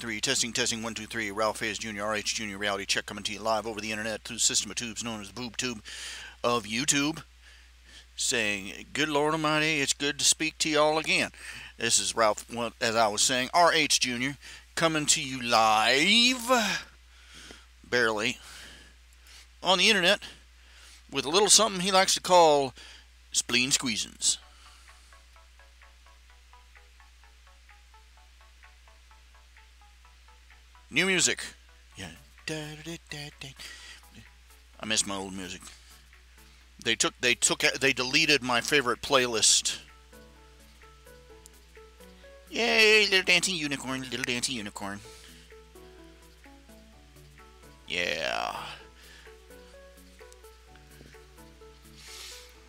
3. Testing, testing, 1, 2, 3. Ralph Hayes Jr., RHJunior reality check coming to you live over the internet through the system of tubes known as the boob tube of YouTube. Saying, good Lord Almighty, it's good to speak to y'all again. This is Ralph, as I was saying, RHJunior, coming to you live, barely, on the internet, with a little something he likes to call spleen squeezins. New music. Yeah. I miss my old music. They deleted my favorite playlist. Yay, little dancing unicorn, little dancing unicorn. Yeah.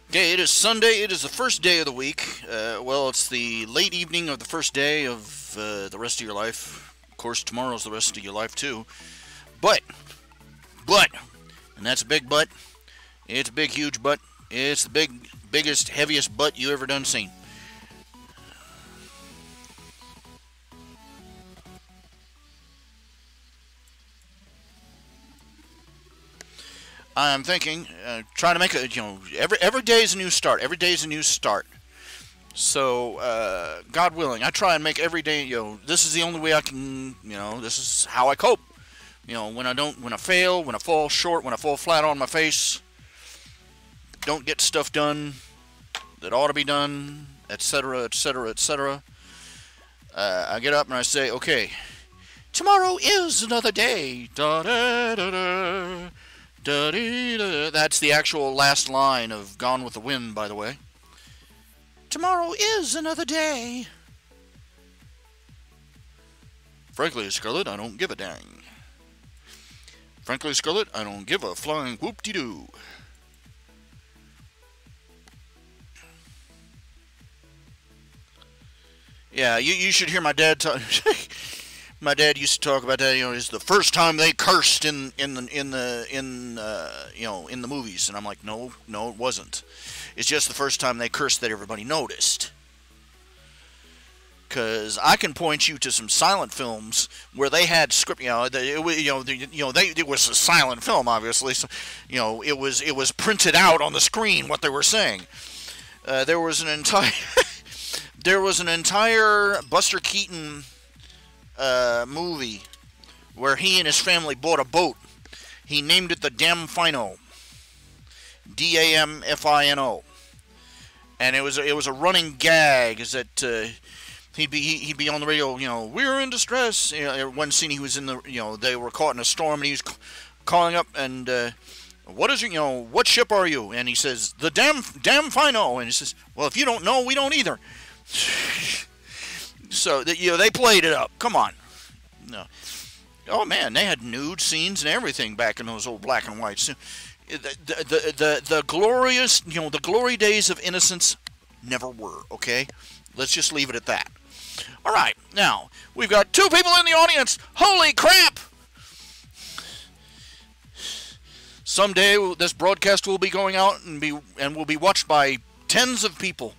Okay, it is Sunday. It is the first day of the week. Well, it's the late evening of the first day of the rest of your life. Of course, tomorrow's the rest of your life, too. But, and that's a big but. It's a big, huge butt. It's the biggest, heaviest butt you ever done seen. I'm thinking, trying to make a, every day is a new start. Every day is a new start. So, God willing, I try and make every day, this is the only way I can, this is how I cope. When I fail, when I fall short, when I fall flat on my face, don't get stuff done that ought to be done, etc., etc., etc. I get up and I say, okay, tomorrow is another day. Da, da, da, da, da, da, da. That's the actual last line of Gone with the Wind, by the way. Tomorrow is another day. Frankly, Scarlet, I don't give a dang. Frankly, Scarlet, I don't give a flying whoop-de-doo. Yeah, you should hear my dad talk. My dad used to talk about that. It's the first time they cursed in the movies, and I'm like, no, it wasn't. It's just the first time they cursed that everybody noticed. Because I can point you to some silent films where they had script. It was a silent film, obviously. So, it was printed out on the screen what they were saying. There was an entire. There was an entire Buster Keaton movie where he and his family bought a boat. He named it the Damfino, Damfino, and it was a running gag. Is that he'd be on the radio. We're in distress. One scene he was in the. They were caught in a storm, and he was calling up and. What ship are you? And he says the Damfino, and he says, well, if you don't know, we don't either. So they played it up. Come on. No. Oh man, they had nude scenes and everything back in those old black and whites. The glorious, the glory days of innocence never were. Okay, let's just leave it at that. All right, now we've got 2 people in the audience. Holy crap! Someday this broadcast will be going out and will be watched by tens of people.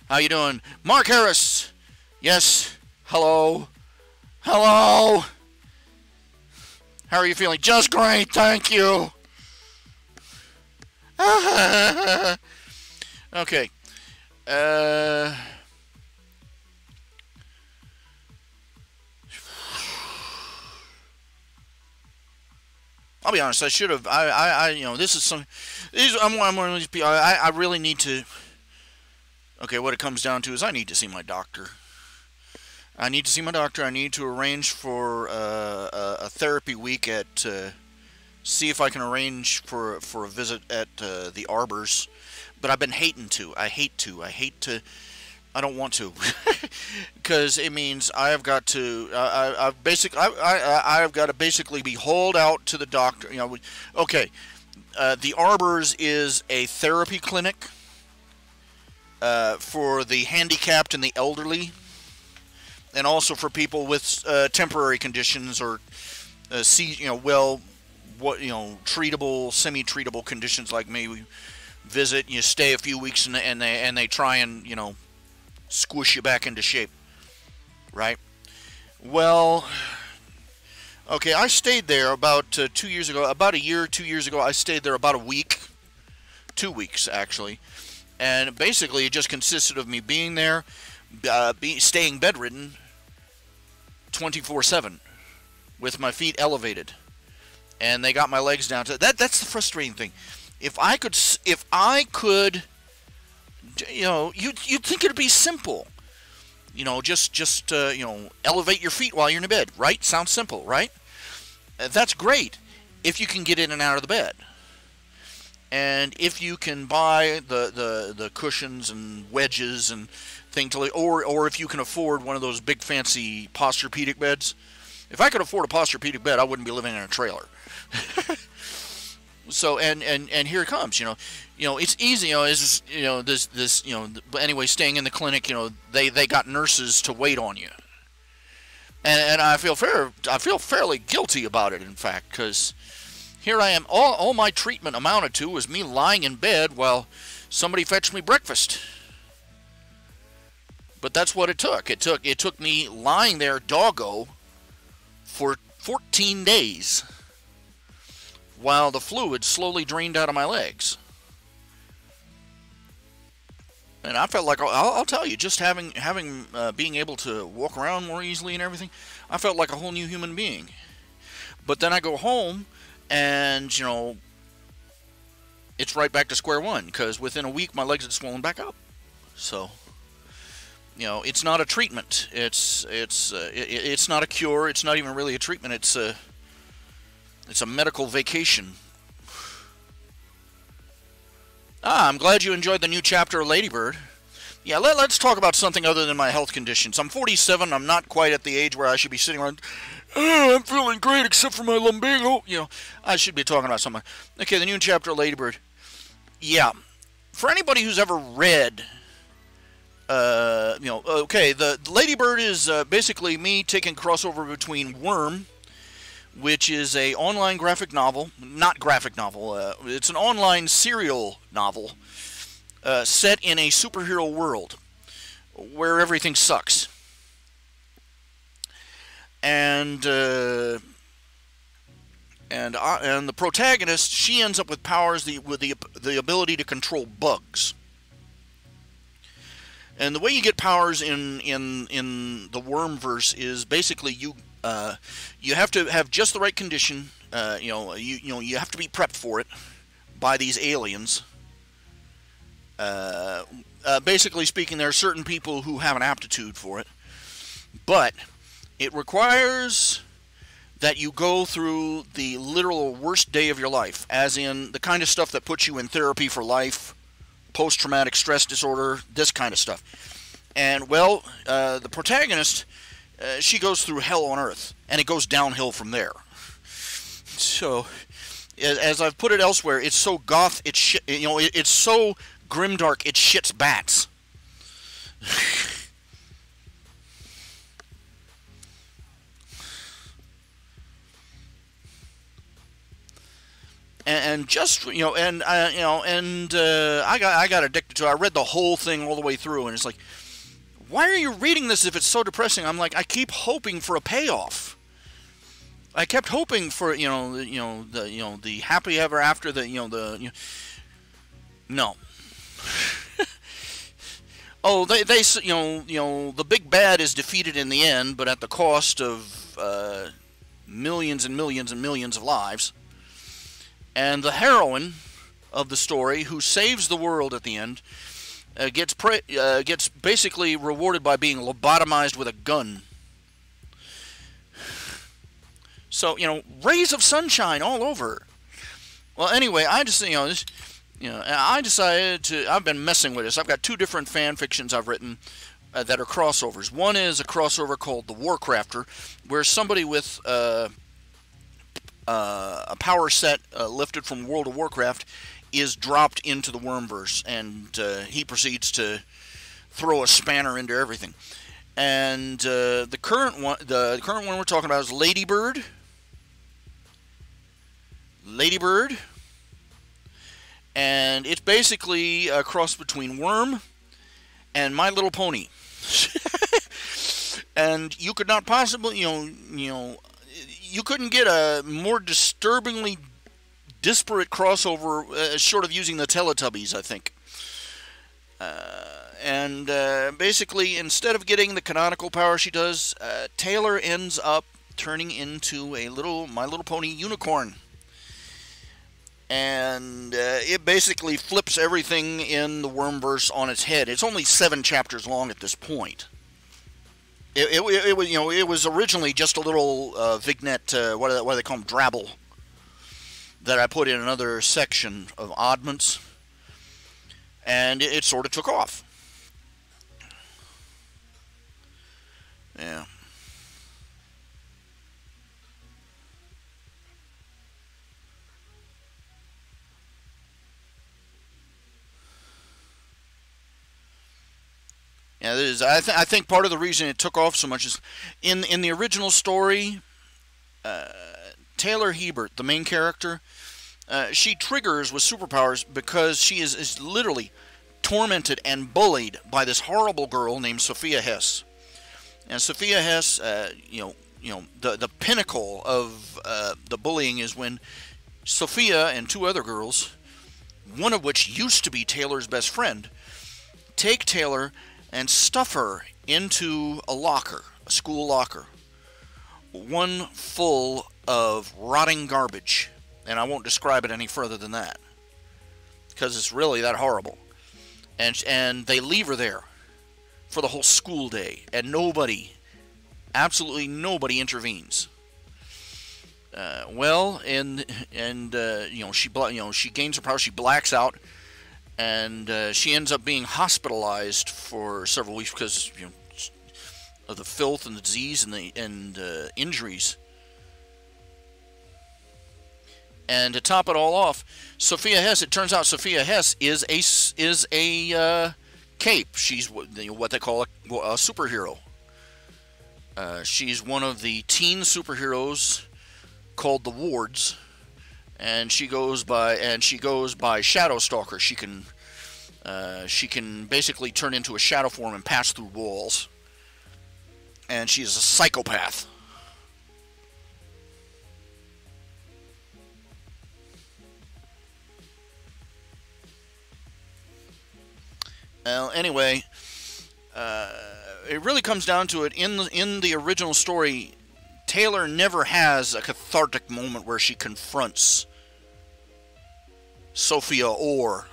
How you doing? Mark Harris. Yes. Hello. Hello. How are you feeling? Just great, thank you. Okay. I'll be honest. I should have. This is some. I'm one of these people. I really need to. Okay, what it comes down to is I need to see my doctor. I need to see my doctor. I need to arrange for a therapy week at. See if I can arrange for a visit at the Arbors, but I've been hating to. I hate to. I don't want to, because it means I have got to. I've got to basically be hauled out to the doctor. Okay, the Arbors is a therapy clinic. For the handicapped and the elderly, and also for people with temporary conditions or treatable, semi-treatable conditions like me. We visit, you stay a few weeks, and they try and squish you back into shape, right? Well, okay, I stayed there about 2 years ago. About a year, 2 years ago, I stayed there about a week. 2 weeks, actually. And basically, it just consisted of me being there, staying bedridden 24/7 with my feet elevated. And they got my legs down to that. That's the frustrating thing. If I could, you'd think it'd be simple. Just elevate your feet while you're in bed, right? Sounds simple, right? That's great if you can get in and out of the bed. And if you can buy the cushions and wedges and things, or if you can afford one of those big fancy Posturepedic beds. If I could afford a Posturepedic bed, I wouldn't be living in a trailer. So and here it comes. It's easy. Anyway, staying in the clinic, they got nurses to wait on you, and I feel fairly guilty about it, in fact, because here I am. All my treatment amounted to was me lying in bed while somebody fetched me breakfast. But that's what it took. It took me lying there doggo for 14 days while the fluid slowly drained out of my legs. And I felt like, I'll tell you, just being able to walk around more easily and everything, I felt like a whole new human being. But then I go home, and it's right back to square one, because within a week my legs had swollen back up. So, it's not a treatment. It's not a cure. It's not even really a treatment. It's a medical vacation. I'm glad you enjoyed the new chapter of Ladybird. Yeah, let's talk about something other than my health conditions. I'm 47. I'm not quite at the age where I should be sitting around, I'm feeling great except for my lumbago. I should be talking about something. Okay, the new chapter of Ladybird. Yeah, for anybody who's ever read, okay, the Ladybird is basically me taking crossover between Worm, which is a online graphic novel, not graphic novel, it's an online serial novel set in a superhero world where everything sucks. And the protagonist, she ends up with powers with the ability to control bugs. And the way you get powers in the Wormverse is basically you have to have just the right condition. You have to be prepped for it by these aliens. Basically speaking, there are certain people who have an aptitude for it, but it requires that you go through the literal worst day of your life, as in the kind of stuff that puts you in therapy for life, post-traumatic stress disorder, this kind of stuff. And, well, the protagonist, she goes through hell on earth, and it goes downhill from there. So, as I've put it elsewhere, it's so goth, it's so grimdark, it shits bats. And just I got addicted to it. I read the whole thing all the way through, and it's like, why are you reading this if it's so depressing? I'm like, I keep hoping for a payoff. I kept hoping for the happy ever after, no. Oh, they the big bad is defeated in the end, but at the cost of millions and millions and millions of lives. And the heroine of the story, who saves the world at the end, gets basically rewarded by being lobotomized with a gun. So, rays of sunshine all over. Well, anyway, I just, I decided to, I've been messing with this. I've got two different fan fictions I've written that are crossovers. One is a crossover called The Warcrafter, where somebody with a power set lifted from World of Warcraft is dropped into the Wormverse, and he proceeds to throw a spanner into everything. And the current one we're talking about is Ladybird. And it's basically a cross between Worm and My Little Pony. And you could not possibly, you couldn't get a more disturbingly disparate crossover, short of using the Teletubbies, I think. And basically, instead of getting the canonical power she does, Taylor ends up turning into a My Little Pony unicorn. And it basically flips everything in the Wormverse on its head. It's only 7 chapters long at this point. It was, it was originally just a little vignette, what do they call them, drabble, that I put in another section of oddments, and it sort of took off. Yeah. Yeah, I think part of the reason it took off so much is in the original story, Taylor Hebert, the main character, she triggers with superpowers because she is literally tormented and bullied by this horrible girl named Sophia Hess. And Sophia Hess, the pinnacle of the bullying is when Sophia and 2 other girls, one of which used to be Taylor's best friend, take Taylor and stuff her into a locker, a school locker, one full of rotting garbage. And I won't describe it any further than that, because it's really that horrible. And they leave her there for the whole school day, and nobody, absolutely nobody, intervenes. She gains her power. She blacks out, and she ends up being hospitalized for several weeks because of the filth and the disease and the injuries. And to top it all off, Sophia Hess. It turns out Sophia Hess is a cape. She's what they call a superhero. She's one of the teen superheroes called the Wards, and she goes by Shadow Stalker. She can basically turn into a shadow form and pass through walls. And she is a psychopath. Well, anyway, it really comes down to it. In the original story, Taylor never has a cathartic moment where she confronts Sophia or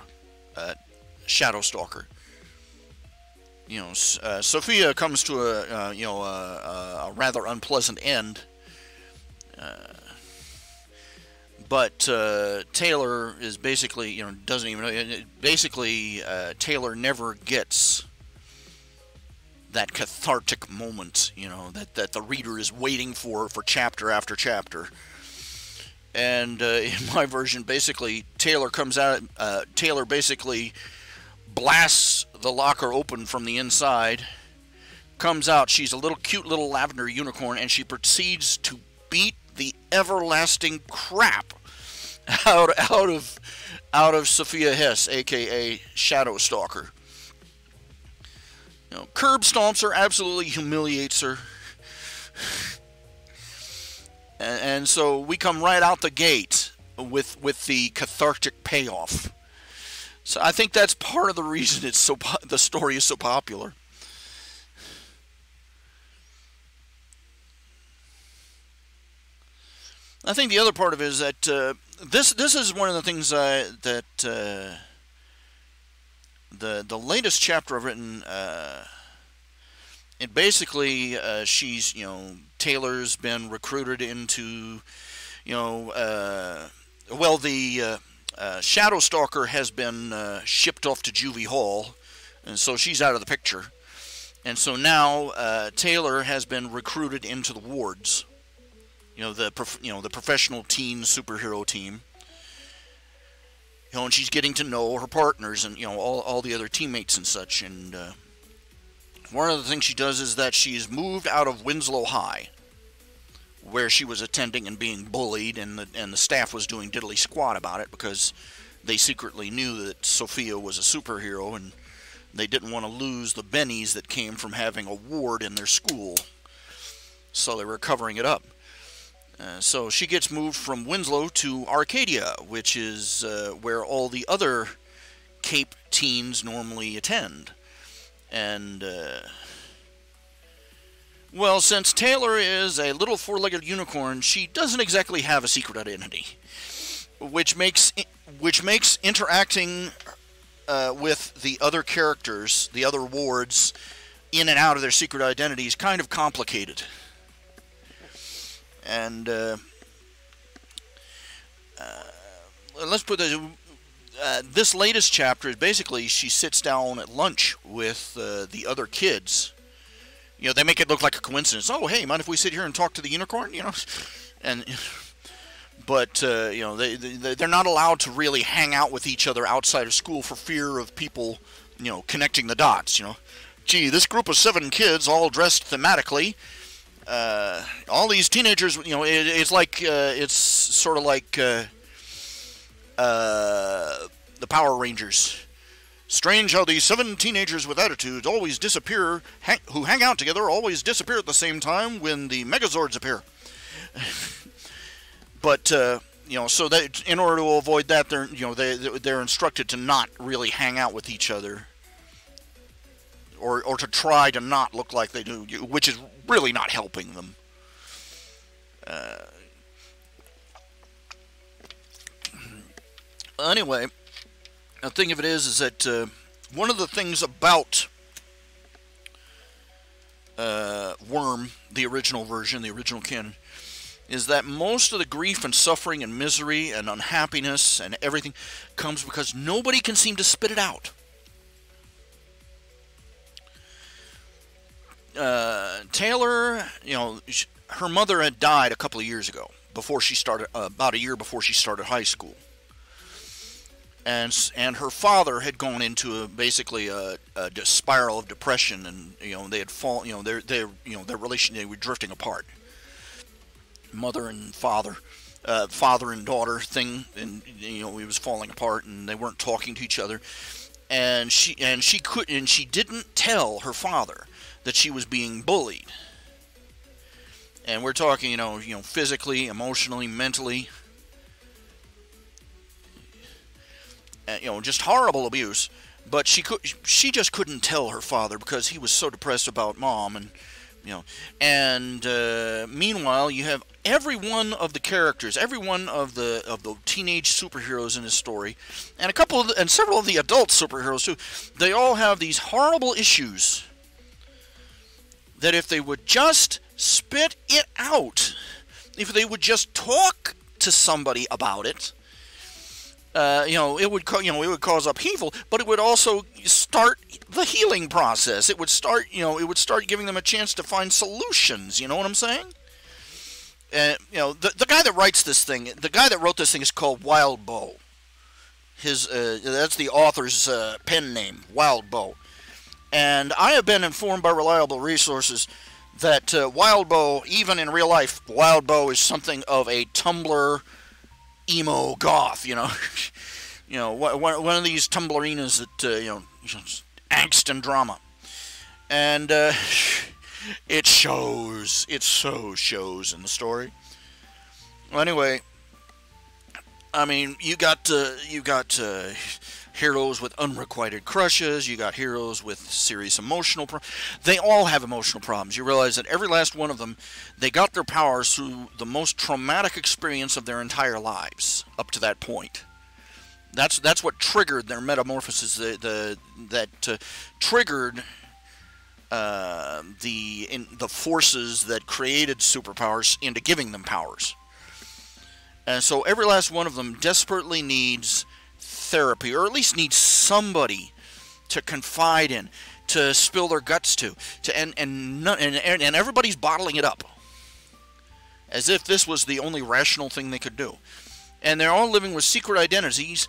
Shadow Stalker. Sophia comes to a rather unpleasant end. But Taylor is basically, doesn't even know. Basically, Taylor never gets that cathartic moment, that the reader is waiting for chapter after chapter. And in my version, basically, Taylor comes out. Taylor basically blasts the locker open from the inside. Comes out. She's a cute little lavender unicorn, and she proceeds to beat the everlasting crap out of Sophia Hess, aka Shadow Stalker. Curb stomps her, absolutely humiliates her, and so we come right out the gate with the cathartic payoff. So I think that's part of the reason the story is so popular. I think the other part of it is that this is one of the things that the latest chapter I've written. It basically she's Taylor's been recruited into the Shadow Stalker has been shipped off to Juvie Hall, and so she's out of the picture, and so now Taylor has been recruited into the Wards. The professional teen superhero team. And she's getting to know her partners and all the other teammates and such. And one of the things she does is that she's moved out of Winslow High, where she was attending and being bullied, and the staff was doing diddly squat about it because they secretly knew that Sophia was a superhero, and They didn't want to lose the bennies that came from having a ward in their school, so they were covering it up. So she gets moved from Winslow to Arcadia, which is where all the other Cape teens normally attend. And, well, since Taylor is a little four-legged unicorn, she doesn't exactly have a secret identity, which makes interacting with the other characters, the other wards, in and out of their secret identities kind of complicated. And let's put this latest chapter is basically she sits down at lunch with the other kids. You know, they make it look like a coincidence. Oh, hey, mind if we sit here and talk to the unicorn? You know, and but you know, they're not allowed to really hang out with each other outside of school for fear of people, you know, connecting the dots. You know, gee, this group of 7 kids all dressed thematically. All these teenagers, you know, it's like it's sort of like the Power Rangers. Strange how these 7 teenagers with attitudes always disappear, who hang out together always disappear at the same time when the Megazords appear. But you know, so that in order to avoid that, they're instructed to not really hang out with each other, or to try to not look like they do, which is really not helping them. Anyway, the thing of it is that one of the things about Worm, the original version, the original canon, is that most of the grief and suffering and misery and unhappiness and everything comes because nobody can seem to spit it out. Taylor, you know, her mother had died a couple of years ago, before she started, about a year before she started high school. And her father had gone into basically a spiral of depression, and you know, they had fallen, you know, their relation, they were drifting apart. Mother and father, father and daughter thing, and you know, it was falling apart, and they weren't talking to each other. And she didn't tell her father that she was being bullied. And we're talking, you know, physically, emotionally, mentally. You know, just horrible abuse. But she just couldn't tell her father because he was so depressed about mom, and you know. And meanwhile, you have every one of the characters, every one of the teenage superheroes in this story, and several of the adult superheroes too. They all have these horrible issues that if they would just spit it out, if they would just talk to somebody about it, you know, it would cause upheaval, but it would also start the healing process. It would start, you know, giving them a chance to find solutions. You know what I'm saying? You know, the guy that writes this thing, the guy that wrote this thing is called Wild Bow. That's the author's pen name, Wild Bow. And I have been informed by reliable resources that Wild Bow, even in real life, Wild Bow is something of a Tumblr emo goth, you know. You know, one of these Tumblrinas that, you know, angst and drama. And it shows. It so shows in the story. Well, anyway, I mean, you got heroes with unrequited crushes. You got heroes with serious emotional problems. They all have emotional problems. You realize that every last one of them, they got their powers through the most traumatic experience of their entire lives up to that point. That's what triggered their metamorphosis. That triggered the forces that created superpowers into giving them powers. And so every last one of them desperately needs therapy, or at least needs somebody to confide in, to spill their guts to and everybody's bottling it up, as if this was the only rational thing they could do. And they're all living with secret identities,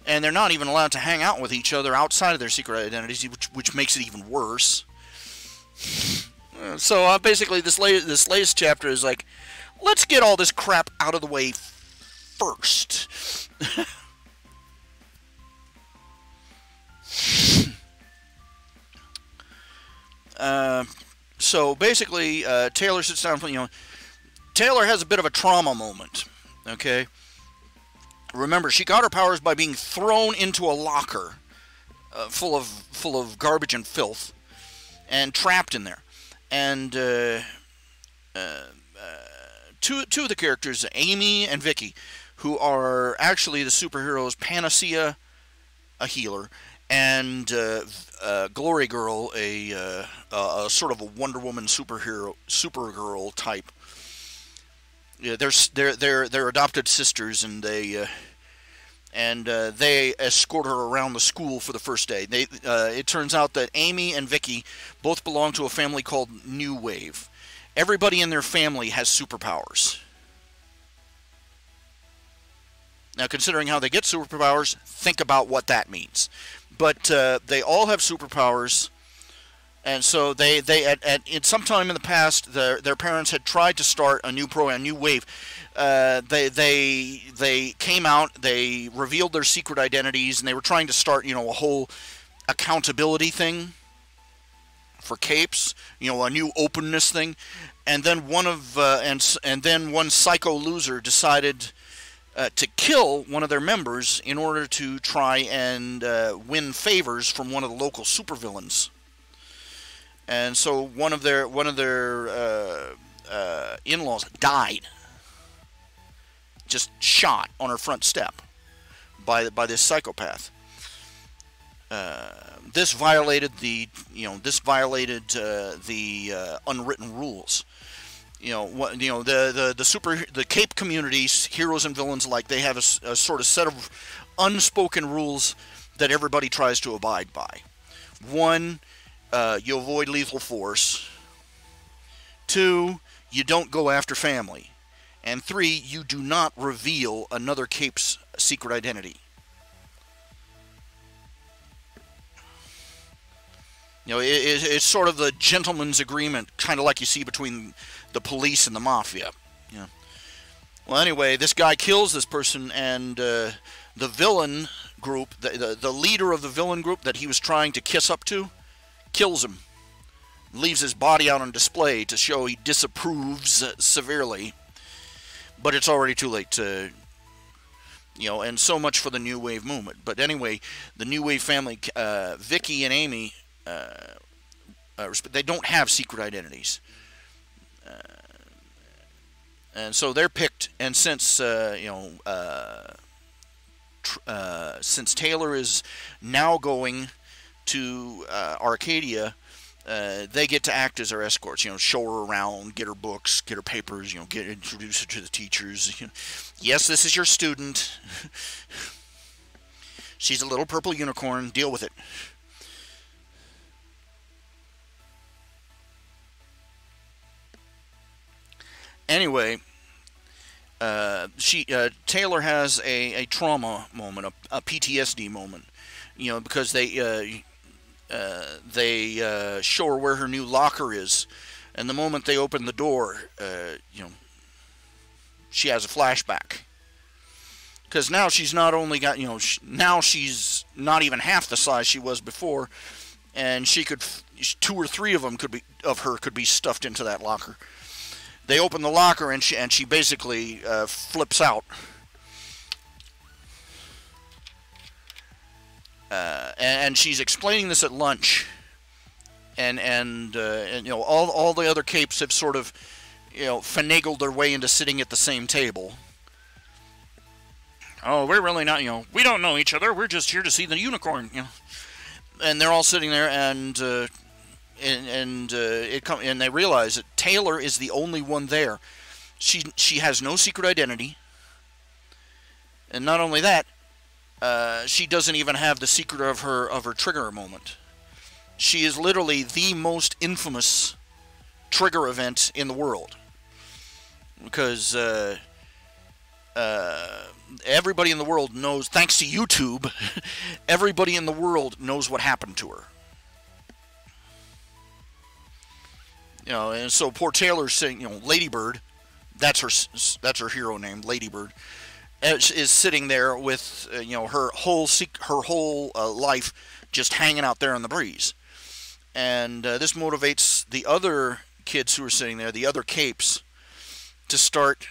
and they're not even allowed to hang out with each other outside of their secret identities, which makes it even worse. So basically, this latest chapter is like, let's get all this crap out of the way first. So basically, Taylor sits down. Taylor has a bit of a trauma moment. Okay. Remember, she got her powers by being thrown into a locker full of garbage and filth, and trapped in there. And two of the characters, Amy and Vicky, who are actually the superheroes, Panacea, a healer, and Glory Girl, a sort of a Wonder Woman Supergirl type. Yeah, they're adopted sisters, and they escort her around the school for the first day. It turns out that Amy and Vicky both belong to a family called NuWave. Everybody in their family has superpowers. Now, considering how they get superpowers, think about what that means. But they all have superpowers, and so they at some time in the past, their parents had tried to start a new program, NuWave. They came out, they revealed their secret identities, and they were trying to start, a whole accountability thing for capes, a new openness thing. And then one psycho loser decided to kill one of their members in order to try and win favors from one of the local supervillains. And so one of their in-laws died, just shot on her front step by this psychopath. This violated the unwritten rules. The Cape communities, heroes and villains alike, they have a sort of set of unspoken rules that everybody tries to abide by. 1, you avoid lethal force. 2, you don't go after family. And 3, you do not reveal another Cape's secret identity. It's sort of the gentleman's agreement, kind of like you see between the police and the mafia. Well, anyway, this guy kills this person, and the villain group, the leader of the villain group that he was trying to kiss up to, kills him. Leaves his body out on display to show he disapproves severely. But it's already too late to... and so much for the NuWave movement. But anyway, the NuWave family, Vicky and Amy... they don't have secret identities, and so they're picked. And since since Taylor is now going to Arcadia, they get to act as her escorts. Show her around, get her books, get her papers. Introduce her to the teachers. Yes, this is your student. She's a little purple unicorn. Deal with it. Anyway, Taylor has a trauma moment, a PTSD moment, because they show her where her new locker is, and the moment they open the door, she has a flashback. Because now she's not only got, now she's not even half the size she was before, and 2 or 3 of them could be stuffed into that locker. They open the locker, and she basically flips out. And she's explaining this at lunch, and all the other capes have sort of finagled their way into sitting at the same table. Oh, we're really not, we don't know each other. We're just here to see the unicorn, And they're all sitting there, and they realize that Taylor is the only one there. She has no secret identity, and not only that, she doesn't even have the secret of her trigger moment. She is literally the most infamous trigger event in the world, because everybody in the world knows, thanks to YouTube, everybody in the world knows what happened to her. And so poor Taylor's saying, Ladybird, that's her hero name, Ladybird, is sitting there with her whole life just hanging out there in the breeze. And this motivates the other kids who are sitting there, the other capes, to start,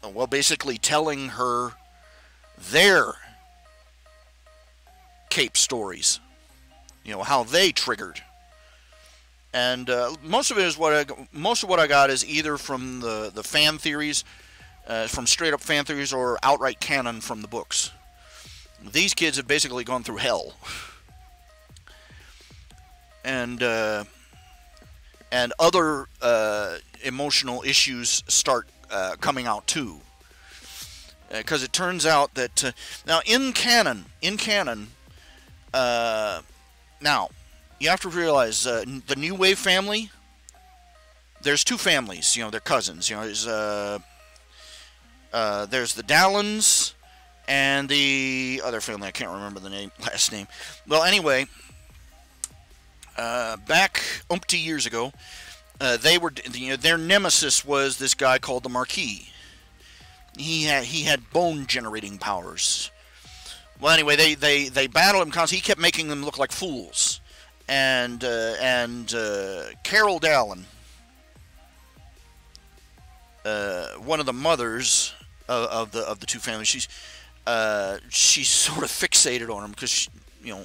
well, basically telling her their cape stories. You know, how they triggered. And most of what I got is either from the fan theories, from straight up fan theories, or outright canon from the books. These kids have basically gone through hell. And other emotional issues start coming out too, because it turns out that now in canon, now you have to realize the NuWave family. There's two families, you know, they're cousins. You know, there's the Dallins and the other family. I can't remember the last name. Well, anyway. Back umpty years ago, they were, you know, their nemesis was this guy called the Marquis. He had bone generating powers. Well, anyway, they battled him because he kept making them look like fools. And Carol Dallin, one of the mothers of the two families, she's sort of fixated on him because you know.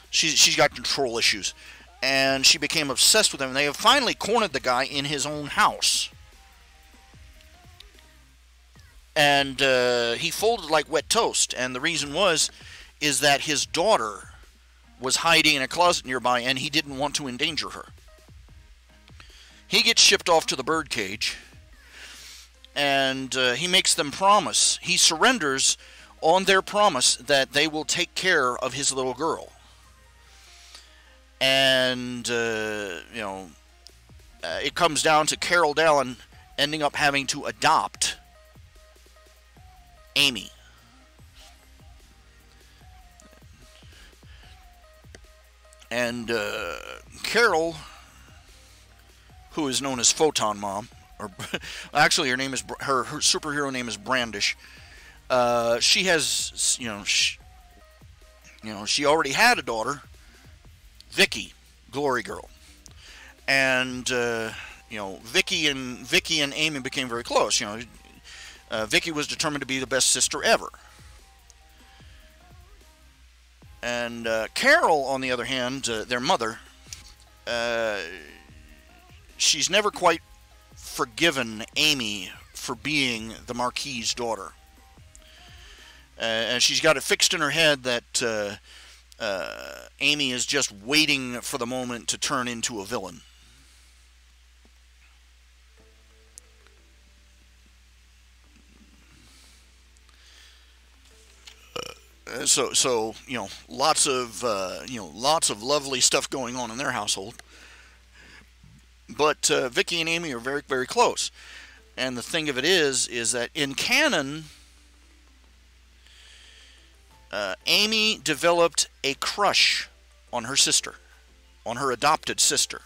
She's got control issues, and she became obsessed with him. And they have finally cornered the guy in his own house, and he folded like wet toast. And the reason is that his daughter was hiding in a closet nearby, and he didn't want to endanger her. He gets shipped off to the birdcage, and he makes them promise. He surrenders on their promise that they will take care of his little girl. And, you know, it comes down to Carol Dallin ending up having to adopt Amy. And Carol, who is known as Photon Mom, or actually her superhero name is Brandish. She has, she already had a daughter, Vicky, Glory Girl, and Vicky and Amy became very close. You know, Vicky was determined to be the best sister ever, and Carol, on the other hand, their mother, she's never quite forgiven Amy for being the Marquis's daughter, and she's got it fixed in her head that Amy is just waiting for the moment to turn into a villain. So you know, lots of lovely stuff going on in their household. But Vicky and Amy are very, very close. And the thing of it is that in canon, Amy developed a crush on her sister, on her adopted sister,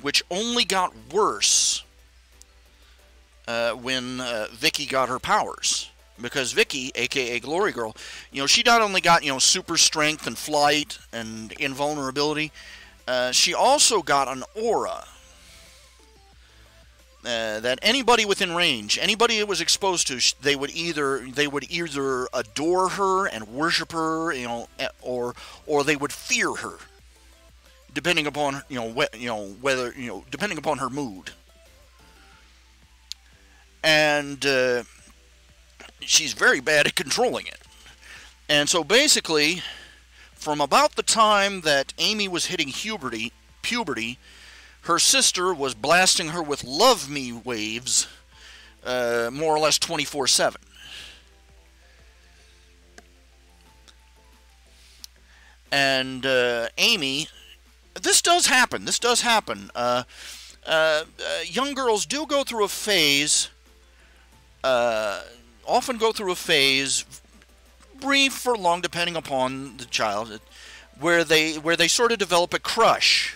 which only got worse when Vicky got her powers. Because Vicky, aka Glory Girl, you know, she not only got, you know, super strength and flight and invulnerability, she also got an aura that anybody within range, anybody it was exposed to, they would either adore her and worship her, you know, or they would fear her, depending upon depending upon her mood. And she's very bad at controlling it. And so basically, from about the time that Amy was hitting puberty, her sister was blasting her with love me waves, more or less 24/7. And Amy, this does happen. Young girls do go through a phase, often go through a phase, brief or long depending upon the child, where they sort of develop a crush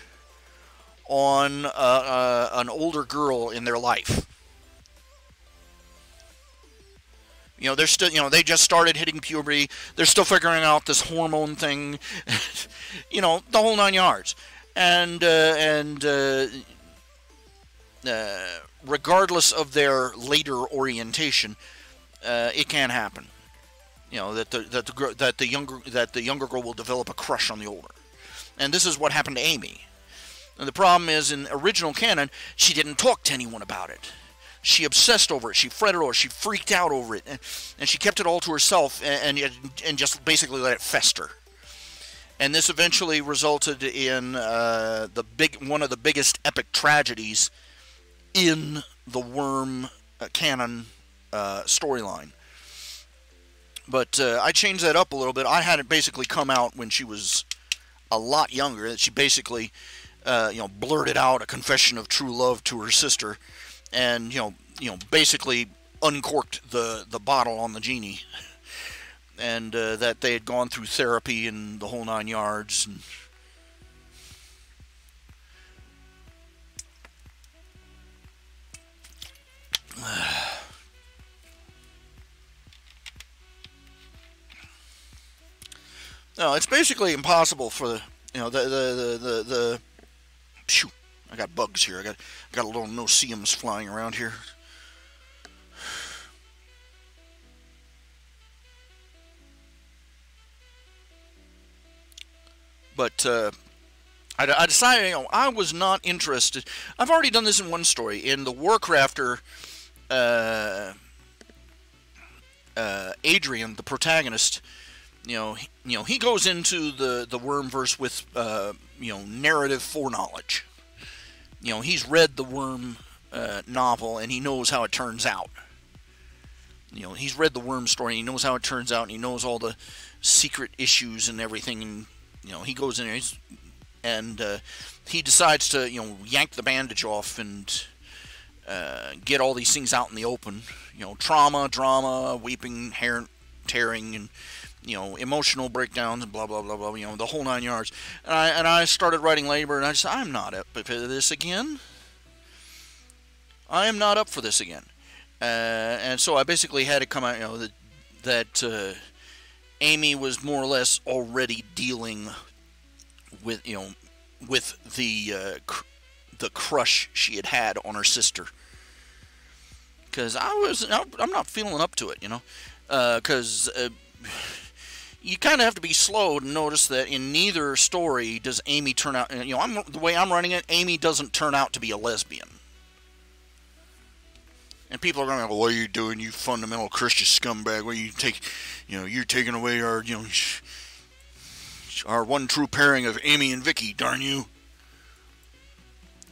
on an older girl in their life. You know, they're still, you know, they just started hitting puberty. They're still figuring out this hormone thing. You know, the whole 9 yards. And regardless of their later orientation, it can happen. You know, that the younger girl will develop a crush on the older. And this is what happened to Amy. And the problem is, in original canon, she didn't talk to anyone about it. She obsessed over it. She fretted over it. She freaked out over it, and she kept it all to herself, and just basically let it fester. And this eventually resulted in one of the biggest epic tragedies in the Worm canon storyline. But I changed that up a little bit. I had it basically come out when she was a lot younger. That she basically, blurted out a confession of true love to her sister. And basically uncorked the bottle on the genie, and that they had gone through therapy and the whole 9 yards. And no, it's basically impossible for the phew, I got bugs here. I got a little no-see-ums flying around here. But I decided, I was not interested. I've already done this in one story. In the Warcrafter, Adrian, the protagonist, he goes into the Wormverse with narrative foreknowledge. He's read the Worm novel, and he knows how it turns out. He's read the Worm story, and he knows how it turns out, and he knows all the secret issues and everything. And he goes in there, and he decides to yank the bandage off and get all these things out in the open. Trauma, drama, weeping, hair tearing, and emotional breakdowns, and blah blah blah blah. The whole 9 yards. And I started writing Ladybird, and I said, I'm not up for this again. I am not up for this again. And so I basically had it come out, that Amy was more or less already dealing with, with the crush she had on her sister. Because I'm not feeling up to it, because you kind of have to be slow to notice that in neither story does Amy turn out, the way I'm running it, Amy doesn't turn out to be a lesbian. And people are going to go, what are you doing, you fundamental Christian scumbag? Well, you're taking away our one true pairing of Amy and Vicky, darn you.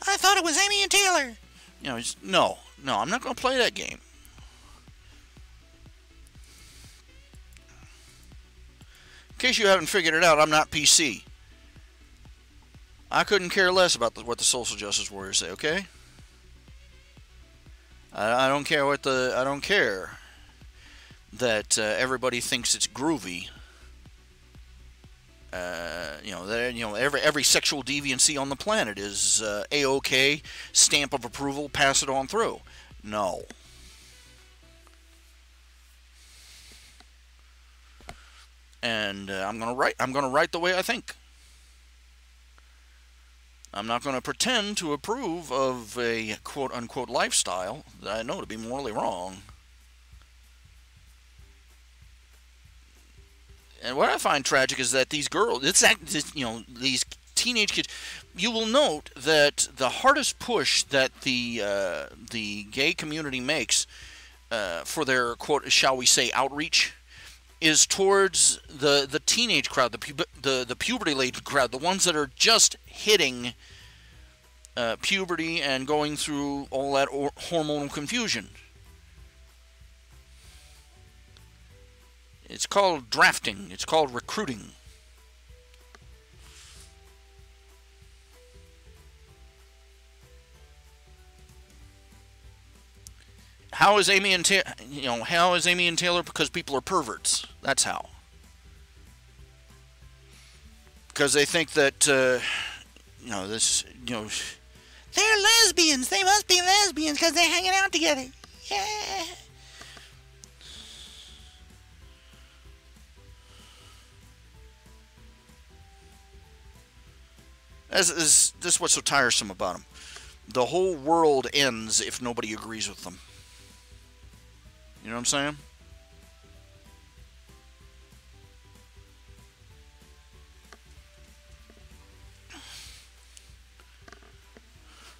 I thought it was Amy and Taylor. No, I'm not going to play that game. In case you haven't figured it out, I'm not PC. I couldn't care less about what the social justice warriors say, okay? I don't care I don't care that everybody thinks it's groovy. Every sexual deviancy on the planet is A-OK, stamp of approval, pass it on through. No. And I'm gonna write the way I think. I'm not going to pretend to approve of a quote-unquote lifestyle that I know to be morally wrong. And what I find tragic is that these girls, these teenage kids, you will note that the hardest push that the gay community makes for their, quote, shall we say, outreach, is towards the teenage crowd, the puberty-laden crowd, the ones that are just hitting puberty and going through all that hormonal confusion. It's called drafting. It's called recruiting. How is Amy and Taylor? Because people are perverts. That's how. Because they think that they're lesbians. They must be lesbians because they're hanging out together. Yeah. This is what's so tiresome about them. The whole world ends if nobody agrees with them. You know what I'm saying?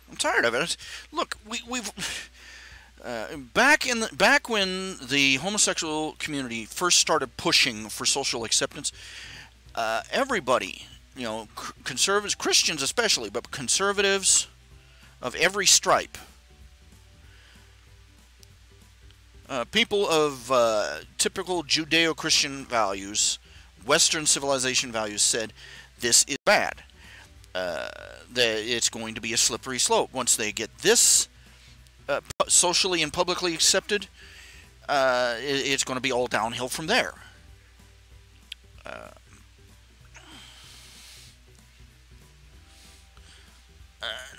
I'm tired of it. Look, we've back when the homosexual community first started pushing for social acceptance, everybody, you know, conservatives, Christians especially, but conservatives of every stripe, people of typical Judeo-Christian values, Western civilization values, said this is bad. It's going to be a slippery slope. Once they get this socially and publicly accepted, it's going to be all downhill from there.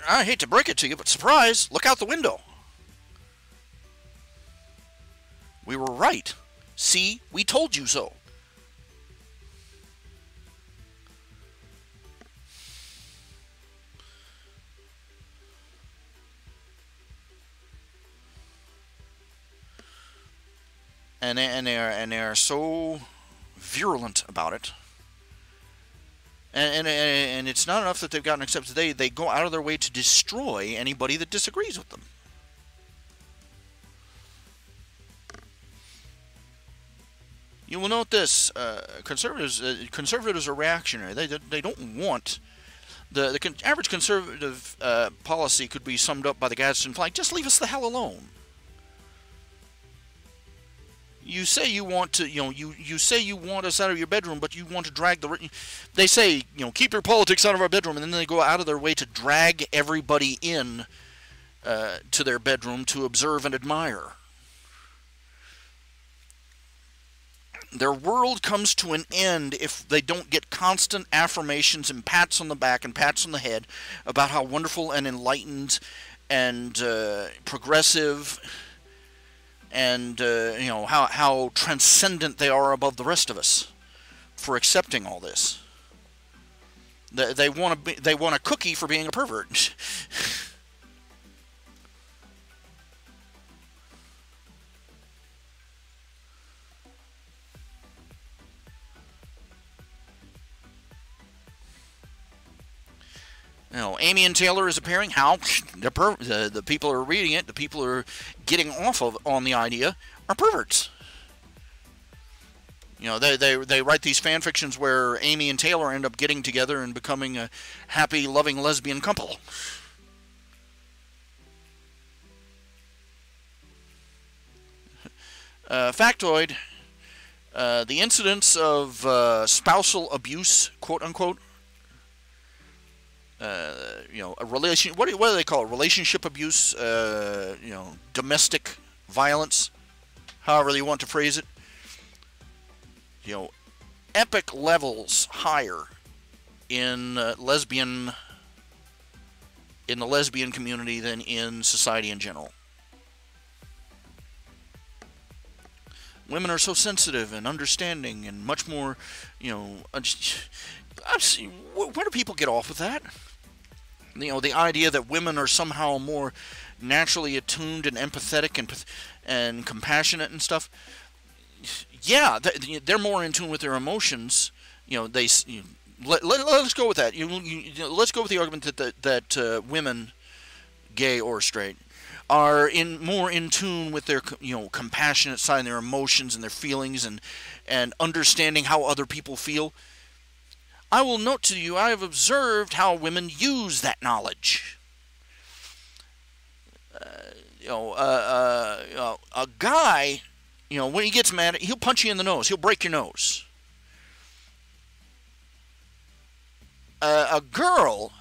I hate to break it to you, but surprise, look out the window. We were right. See, we told you so. And they are so virulent about it. And it's not enough that they've gotten accepted. They go out of their way to destroy anybody that disagrees with them. You will note this: conservatives are reactionary. They don't want the average conservative policy could be summed up by the Gadsden flag. Just leave us the hell alone. You say you want to, you know, you say you want us out of your bedroom, but you want to drag the. They say, you know, keep your politics out of our bedroom, and then they go out of their way to drag everybody in to their bedroom to observe and admire. Their world comes to an end if they don't get constant affirmations and pats on the back and pats on the head about how wonderful and enlightened and progressive and you know, how transcendent they are above the rest of us for accepting all this. They want a cookie for being a pervert. You know, Amy and Taylor is appearing. How the people who are reading it, the people who are getting off on the idea, are perverts. You know, they write these fan fictions where Amy and Taylor end up getting together and becoming a happy, loving lesbian couple. Factoid: the incidence of spousal abuse, quote unquote. You know, a relation. What do they call it? Relationship abuse. You know, domestic violence. However you want to phrase it. You know, epic levels higher in the lesbian community than in society in general. Women are so sensitive and understanding and much more, you know. Where do people get off with that? You know, the idea that women are somehow more naturally attuned and empathetic and compassionate and stuff. Yeah, they're more in tune with their emotions. You know, let's go with that. Let's go with the argument that women, gay or straight, are more in tune with their, you know, compassionate side and their emotions and their feelings and understanding how other people feel. I will note to you, I have observed how women use that knowledge. You know, a guy, you know, when he gets mad, he'll punch you in the nose. He'll break your nose. A girl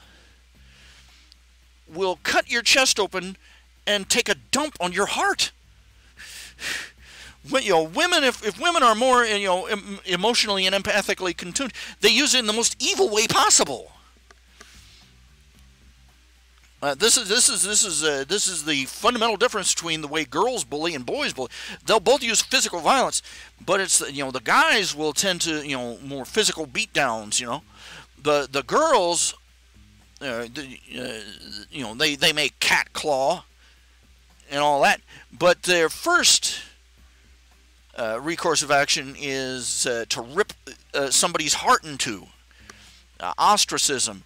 will cut your chest open and take a dump on your heart. You know, women, if women are more, you know, emotionally and empathically tuned, they use it in the most evil way possible. This is the fundamental difference between the way girls bully and boys bully. They'll both use physical violence, but it's, you know, the guys will tend to, you know, more physical beatdowns. You know, the girls you know, they make cat claw and all that, but their first recourse of action is to rip somebody's heart in two. Ostracism,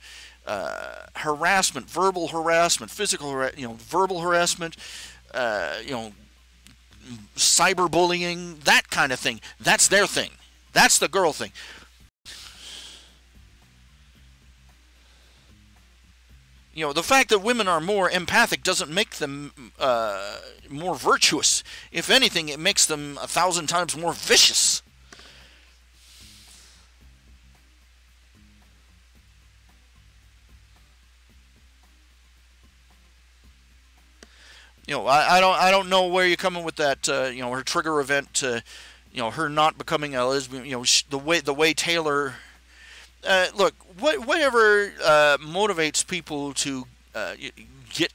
harassment, verbal harassment, physical, verbal harassment, cyberbullying, that kind of thing. That's their thing. That's the girl thing. The fact that women are more empathic doesn't make them more virtuous. If anything, it makes them 1,000 times more vicious. I don't know where you're coming with that. Her trigger event. Her not becoming a lesbian. The way Taylor. Look, whatever motivates people to get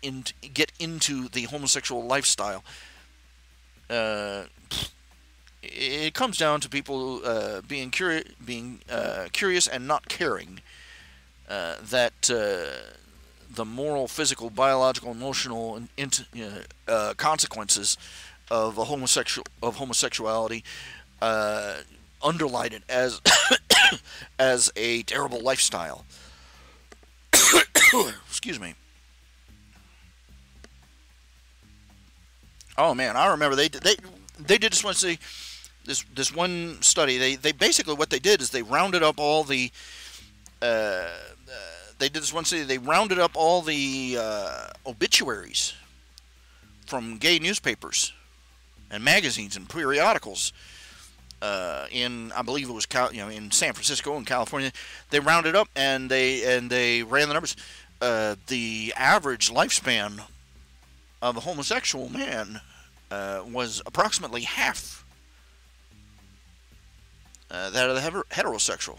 into the homosexual lifestyle. It comes down to people being curious and not caring that the moral, physical, biological, emotional consequences of homosexuality underline it as as a terrible lifestyle. Excuse me. Oh man, I remember they did this one. See, this one study. They basically what they did is they rounded up all the. They did this one study. They rounded up all the obituaries from gay newspapers and magazines and periodicals. In I believe it was in San Francisco in California, they rounded up and they ran the numbers. The average lifespan of a homosexual man was approximately half that of the heterosexual,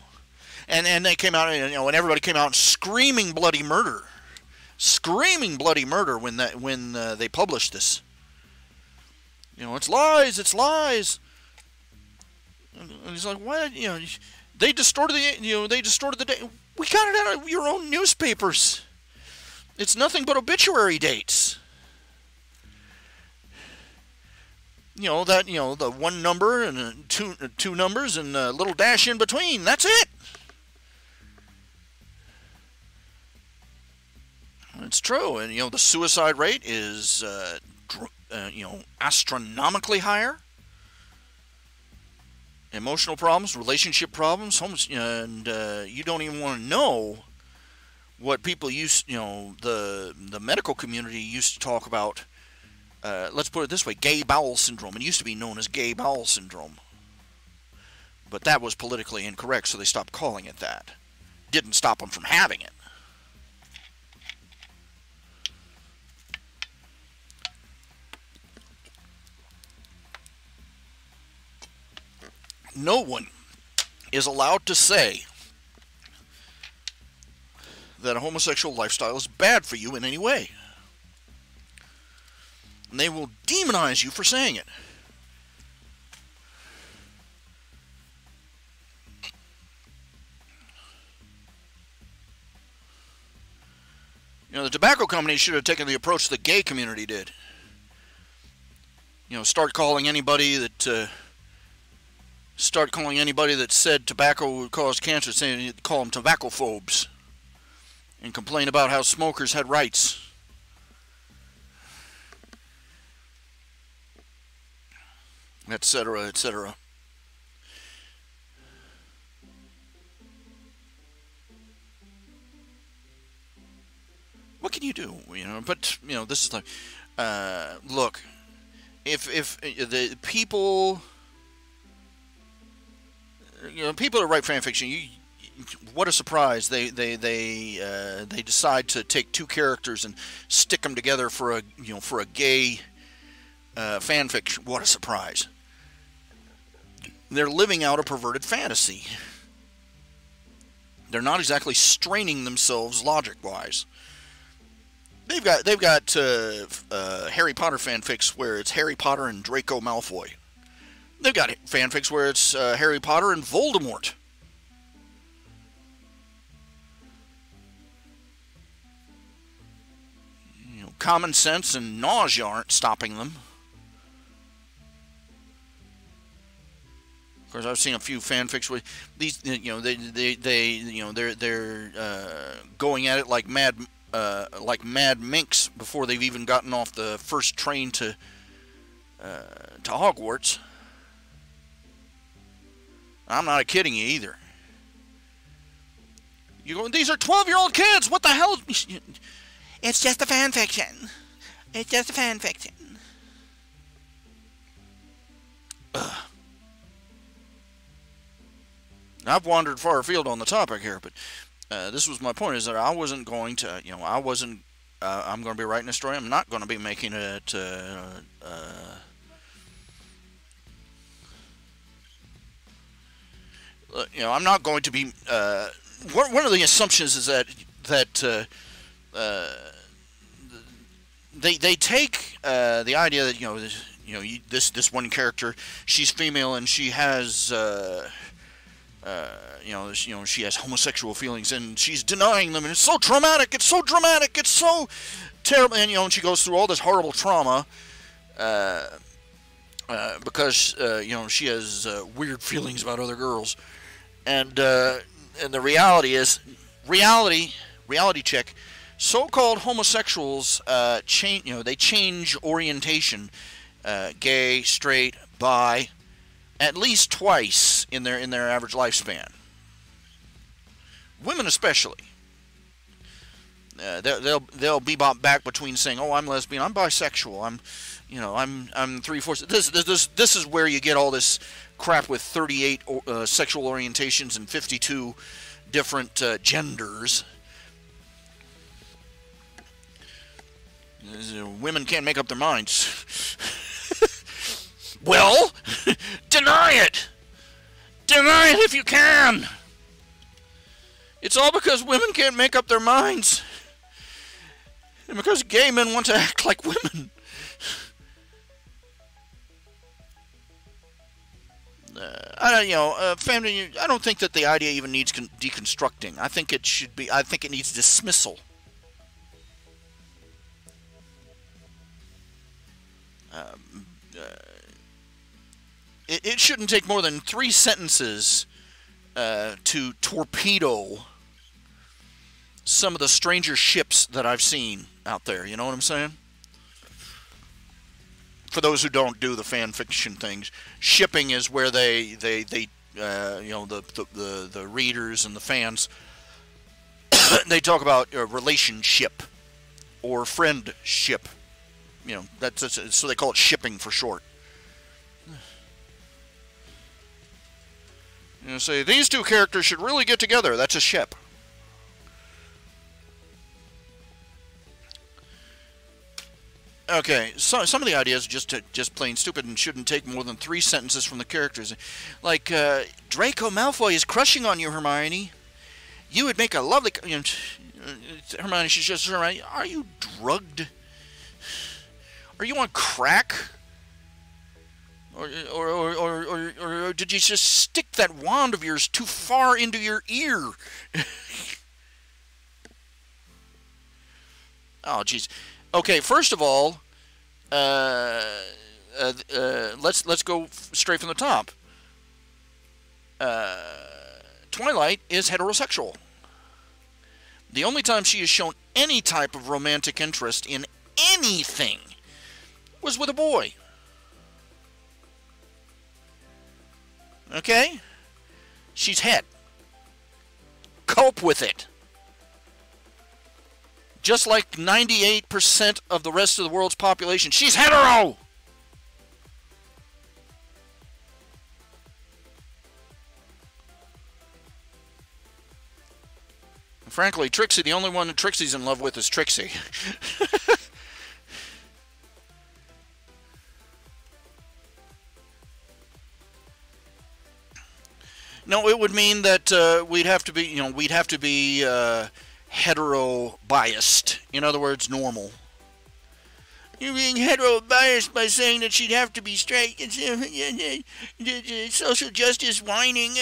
and they came out and everybody came out screaming bloody murder when they published this. It's lies, it's lies. And he's like, what? They distorted the data. We got it out of your own newspapers. It's nothing but obituary dates. The one number and two numbers and a little dash in between. That's it. It's true, and the suicide rate is astronomically higher. Emotional problems, relationship problems, and you don't even want to know what people the medical community used to talk about. Let's put it this way: gay bowel syndrome. It used to be known as gay bowel syndrome, but that was politically incorrect, so they stopped calling it that. Didn't stop them from having it. No one is allowed to say that a homosexual lifestyle is bad for you in any way. And they will demonize you for saying it. The tobacco companies should have taken the approach the gay community did. Start calling anybody that said tobacco would cause cancer, call them tobaccophobes, and complain about how smokers had rights. Etc., etc. What can you do? But this is like, look, if the people. People that write fan fiction, what a surprise! They decide to take two characters and stick them together for a gay fan fiction. What a surprise! They're living out a perverted fantasy. They're not exactly straining themselves logic-wise. They've got Harry Potter fanfics where it's Harry Potter and Draco Malfoy. They've got fanfics where it's Harry Potter and Voldemort. common sense and nausea aren't stopping them. Of course, I've seen a few fanfics with these. You know, they're going at it like mad minks before they've even gotten off the first train to Hogwarts. I'm not kidding you either. You go, these are 12-year-old kids. What the hell? It's just a fan fiction. It's just a fan fiction. Ugh. I've wandered far afield on the topic here, but this was my point: is that I wasn't going to, you know, I'm going to be writing a story. I'm not going to be making it. You know, I'm not going to be. One of the assumptions is that they take the idea that this one character, she's female and she has she has homosexual feelings and she's denying them, and it's so traumatic, it's so dramatic, it's so terrible, and and she goes through all this horrible trauma because she has weird feelings about other girls, and the reality is reality check. So-called homosexuals they change orientation, gay, straight, bi, at least twice in their average lifespan. Women especially. They'll be back between saying, "Oh, I'm lesbian, I'm bisexual, I'm 3/4." This is where you get all this crap with 38 sexual orientations and 52 different genders. Women can't make up their minds. Well, deny it! Deny it if you can! It's all because women can't make up their minds. And because gay men want to act like women. Family, I don't think that the idea even needs deconstructing. I think it needs dismissal. It shouldn't take more than 3 sentences to torpedo some of the stranger ships that I've seen out there. You know what I'm saying? For those who don't do the fan fiction things, shipping is where the readers and the fans they talk about a relationship or friendship. That's so they call it shipping for short. Say these two characters should really get together. That's a ship. Okay, so some of the ideas are just plain stupid and shouldn't take more than 3 sentences from the characters. Like Draco Malfoy is crushing on you, Hermione. You would make a lovely. Hermione, she's just Hermione. Are you drugged? Are you on crack? Or did you just stick that wand of yours too far into your ear? Oh, jeez. Okay, first of all, let's go straight from the top. Twilight is heterosexual. The only time she has shown any type of romantic interest in anything was with a boy. Okay? She's het. Cope with it. Just like 98% of the rest of the world's population, she's hetero! And frankly, Trixie, the only one that Trixie's in love with is Trixie. No, it would mean that we'd have to be hetero biased. In other words, normal. You're being hetero biased by saying that she'd have to be straight. Social justice whining.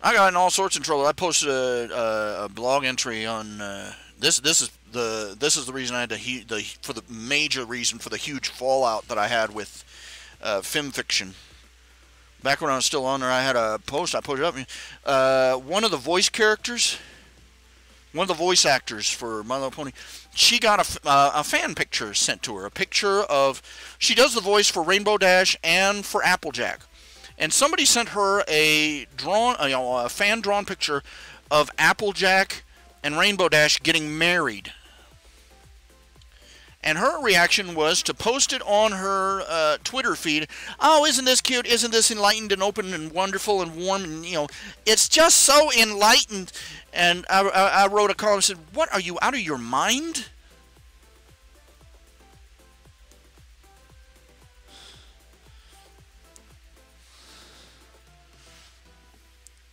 I got in all sorts of trouble. I posted a blog entry on this. This is the reason I had the major reason for the huge fallout that I had with Fanfiction. Back when I was still on there, I had a post. I put it up. One of the voice characters, one of the voice actors for My Little Pony, she got a fan picture sent to her. A picture of, she does the voice for Rainbow Dash and for Applejack. And somebody sent her a fan drawn picture of Applejack and Rainbow Dash getting married. And her reaction was to post it on her Twitter feed. Oh, isn't this cute? Isn't this enlightened and open and wonderful and warm? And, it's just so enlightened. And I wrote a column and said, what, are you out of your mind?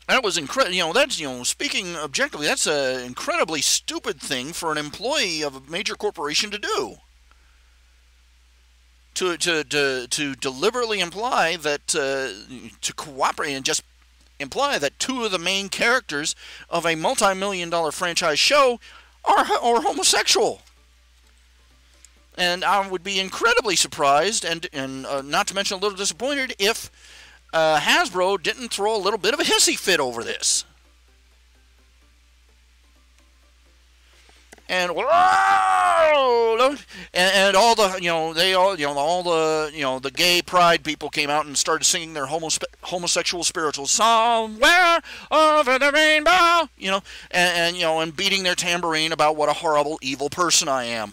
That was incredible. That's, speaking objectively, that's an incredibly stupid thing for an employee of a major corporation to do. To deliberately imply that, to cooperate and just imply that two of the main characters of a multi-million-dollar franchise show are homosexual. And I would be incredibly surprised and not to mention a little disappointed if Hasbro didn't throw a little bit of a hissy fit over this. And all the gay pride people came out and started singing their homosexual spirituals somewhere over the rainbow, and beating their tambourine about what a horrible, evil person I am.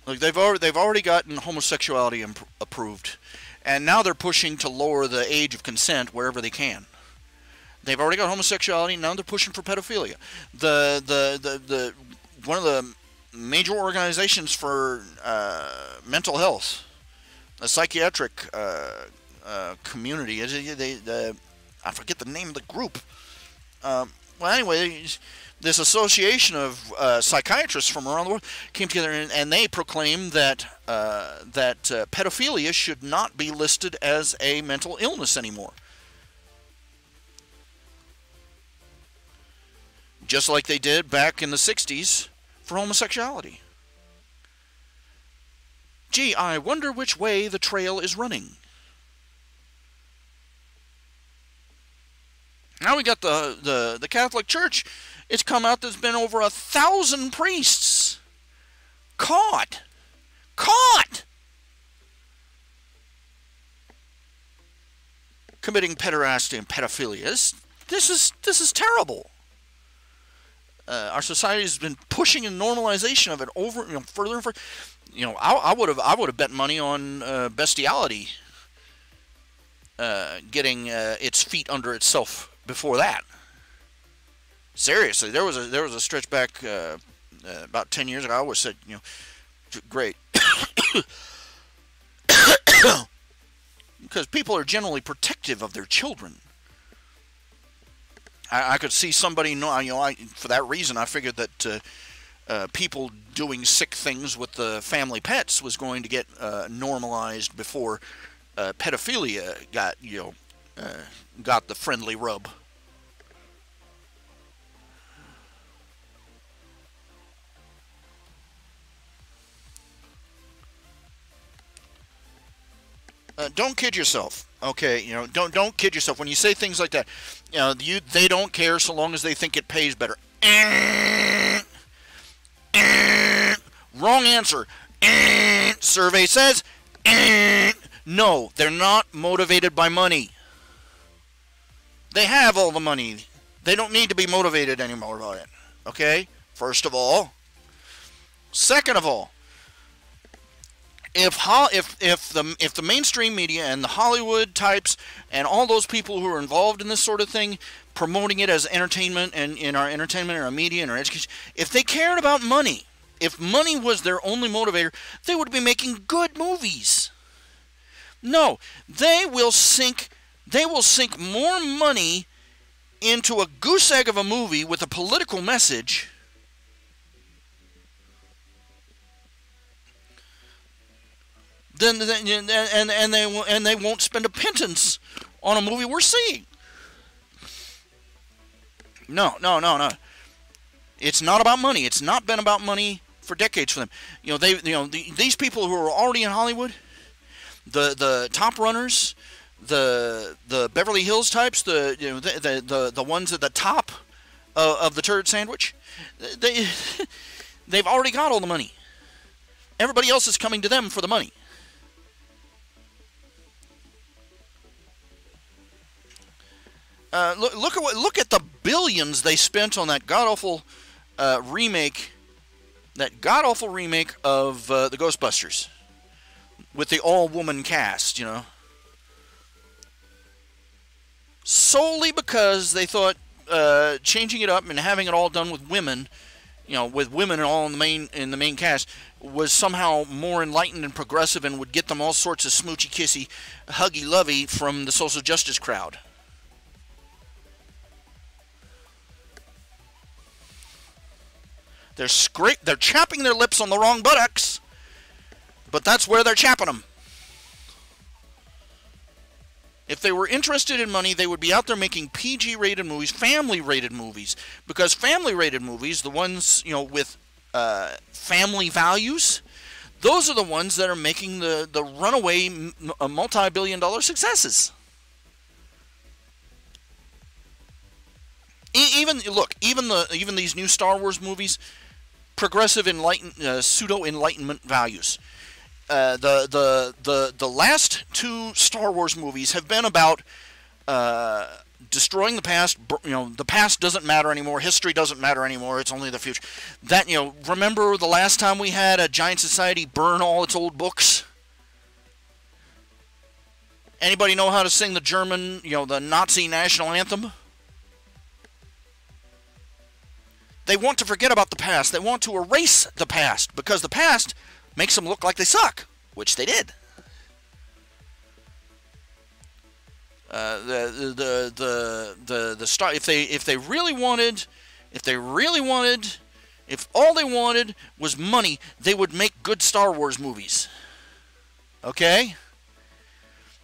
Like they've already gotten homosexuality approved, and now they're pushing to lower the age of consent wherever they can. They've already got homosexuality, now they're pushing for pedophilia. The one of the major organizations for mental health, a psychiatric community, I forget the name of the group. Well, anyway. This association of psychiatrists from around the world came together and they proclaimed that pedophilia should not be listed as a mental illness anymore. Just like they did back in the 60s for homosexuality. Gee, I wonder which way the trail is running. Now we got the Catholic Church. It's come out there's been over 1,000 priests caught committing pederasty and pedophilia. This is terrible. Our society has been pushing a normalization of it over, further and further. I would have bet money on bestiality getting its feet under itself before that. Seriously, there was a stretch back about 10 years ago. I always said, great, because people are generally protective of their children. I could see somebody, for that reason, I figured that people doing sick things with the family pets was going to get normalized before pedophilia got the friendly rub. Don't kid yourself, okay? Don't kid yourself when you say things like that. They don't care so long as they think it pays better. Wrong answer. Survey says no. They're not motivated by money. They have all the money. They don't need to be motivated anymore by it. Okay. First of all. Second of all. If the mainstream media and the Hollywood types and all those people who are involved in this sort of thing, promoting it as entertainment and in our entertainment and our media and our education, if they cared about money, if money was their only motivator, they would be making good movies. No, they will sink more money into a goose egg of a movie with a political message, then they won't spend a pittance on a movie we're seeing. No. It's not about money. It's not been about money for decades for them. These people who are already in Hollywood, the top runners, the Beverly Hills types, the ones at the top of the turd sandwich, they've already got all the money. Everybody else is coming to them for the money. Look at the billions they spent on that god-awful remake. That god-awful remake of the Ghostbusters with the all-woman cast, solely because they thought changing it up and having it all done with women, with women all in the main cast, was somehow more enlightened and progressive and would get them all sorts of smoochy kissy, huggy lovey from the social justice crowd. They're chapping their lips on the wrong buttocks, but that's where they're chapping them. If they were interested in money, they would be out there making PG-rated movies, family-rated movies, because family-rated movies, the ones with family values, those are the ones that are making the runaway multi-billion-dollar successes. Even these new Star Wars movies, progressive pseudo-enlightenment values. The last two Star Wars movies have been about destroying the past. The past doesn't matter anymore. History doesn't matter anymore. It's only the future. That remember the last time we had a giant society burn all its old books? Anybody know how to sing the German, the Nazi national anthem? They want to forget about the past. They want to erase the past because the past makes them look like they suck, which they did. If all they wanted was money, they would make good Star Wars movies. Okay?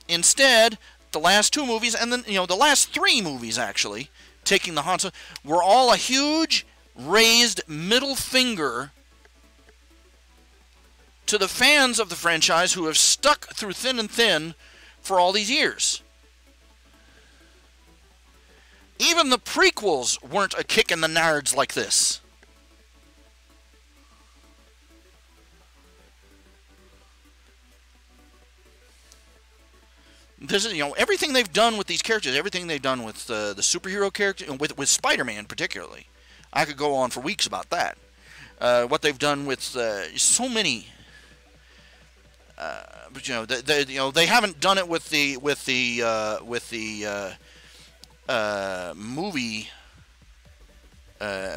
Instead, the last two movies, and then the last three movies actually, taking the Han Solo, were all a huge raised middle finger to the fans of the franchise who have stuck through thin and thin for all these years. Even the prequels weren't a kick in the nards like this. This is, everything they've done with these characters, everything they've done with the superhero character, with Spider-Man particularly. I could go on for weeks about that. What they've done with so many, but they haven't done it with the movie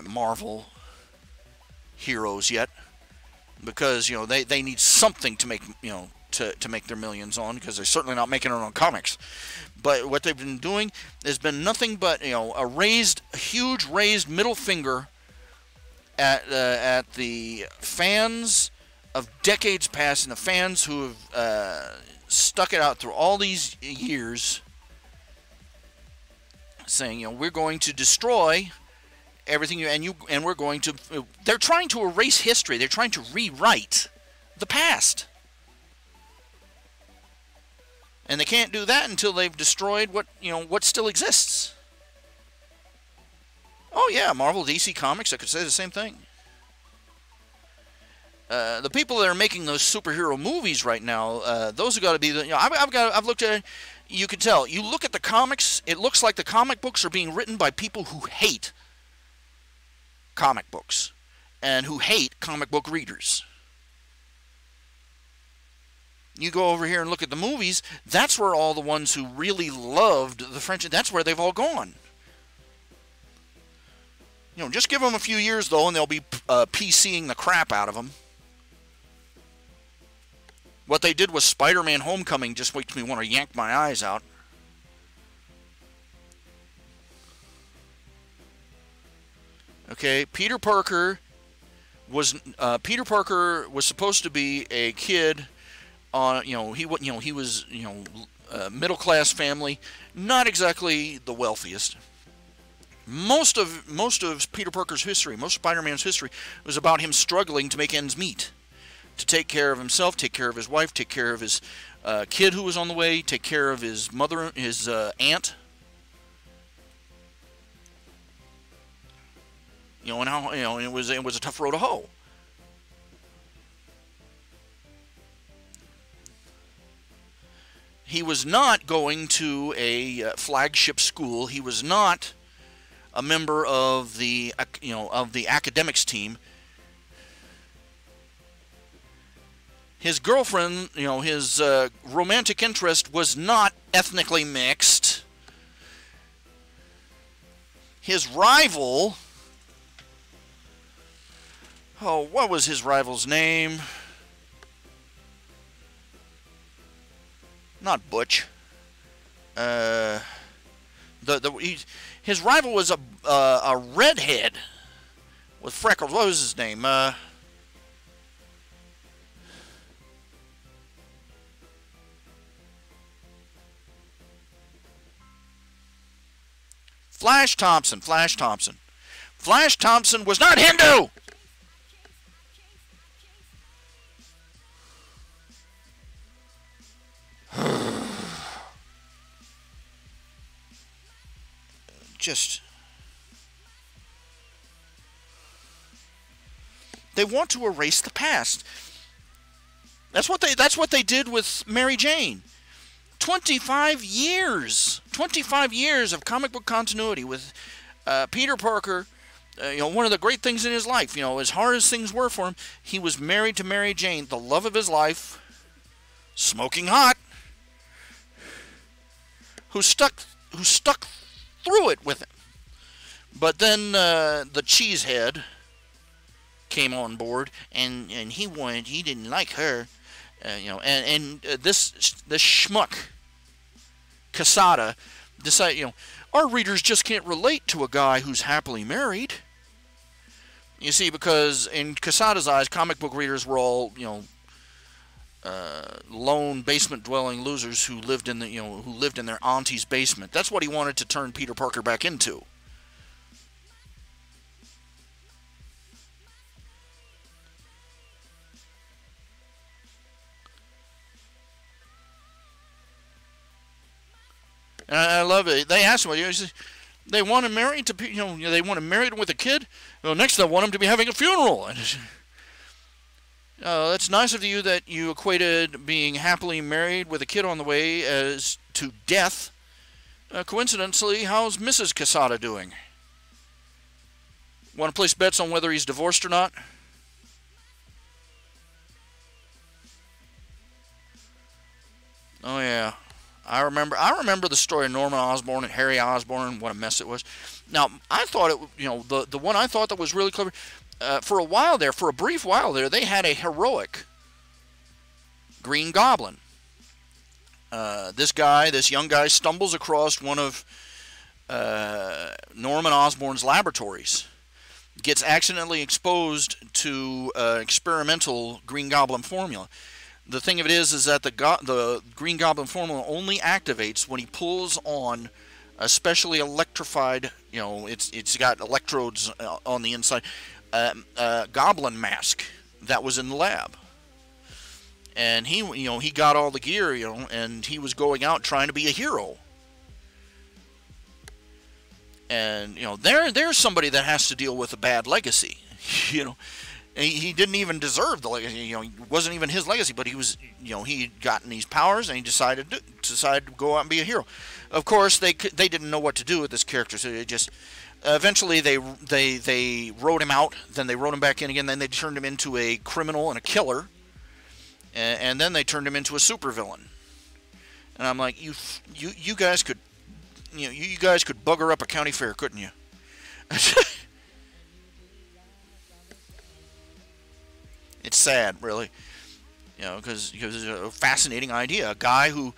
Marvel heroes yet, because they need something to make to make their millions on, because they're certainly not making it on comics. But what they've been doing has been nothing but a huge raised middle finger at the fans of decades past and the fans who have stuck it out through all these years, saying we're going to destroy everything and we're going to. They're trying to erase history. They're trying to rewrite the past. And they can't do that until they've destroyed what still exists. Oh yeah, Marvel, DC Comics, I could say the same thing. The people that are making those superhero movies right now, those have got to be the. I've looked at it. You can tell. You look at the comics. It looks like the comic books are being written by people who hate comic books and who hate comic book readers. You go over here and look at the movies, that's where all the ones who really loved the franchise, that's where they've all gone. Just give them a few years, though, and they'll be PCing the crap out of them. What they did with Spider-Man Homecoming just makes me want to yank my eyes out. Okay, Peter Parker was supposed to be a kid on, he was, middle class family, not exactly the wealthiest. Most of Peter Parker's history, most of Spider-Man's history, was about him struggling to make ends meet, to take care of himself, take care of his wife, take care of his kid who was on the way, take care of his mother, his aunt. And how it was a tough road to hoe. He was not going to a flagship school. He was not a member of the academics team. His girlfriend, his romantic interest was not ethnically mixed. His rival, what was his rival's name? Not Butch. His rival was a redhead with freckles. What was his name? Flash Thompson. Flash Thompson. Flash Thompson was not Hindu. They want to erase the past. That's what they did with Mary Jane. 25 years of comic book continuity with Peter Parker. One of the great things in his life, as hard as things were for him, he was married to Mary Jane, the love of his life, smoking hot, who stuck through it with him. But then the cheesehead came on board, and he didn't like her, this schmuck Quesada decided, our readers just can't relate to a guy who's happily married. You see, because in Quesada's eyes, comic book readers were all lone basement-dwelling losers who lived in their auntie's basement. That's what he wanted to turn Peter Parker back into. And I love it. They asked him, they want him married to, they want him married with a kid. Well, next they want him to be having a funeral. That's nice of you that you equated being happily married with a kid on the way as to death. Coincidentally, how's Mrs. Quesada doing? Want to place bets on whether he's divorced or not? Oh yeah. I remember the story of Norman Osborn and Harry Osborn, what a mess it was. Now, I thought the one I thought that was really clever, for a brief while there, they had a heroic Green Goblin. This young guy stumbles across one of Norman Osborn's laboratories, gets accidentally exposed to experimental Green Goblin formula. The thing of it is that the Green Goblin formula only activates when he pulls on a specially electrified, it's got electrodes on the inside, Goblin mask that was in the lab. And he got all the gear, and he was going out trying to be a hero. And there's somebody that has to deal with a bad legacy, He didn't even deserve the legacy. It wasn't even his legacy, but he was, he'd gotten these powers, and he decided to go out and be a hero. Of course, they didn't know what to do with this character, so they just eventually they wrote him out. Then they wrote him back in again. Then they turned him into a criminal and a killer, and then they turned him into a supervillain. And I'm like, you guys could, you guys could bugger up a county fair, couldn't you? It's sad, really, because it's a fascinating idea. A guy who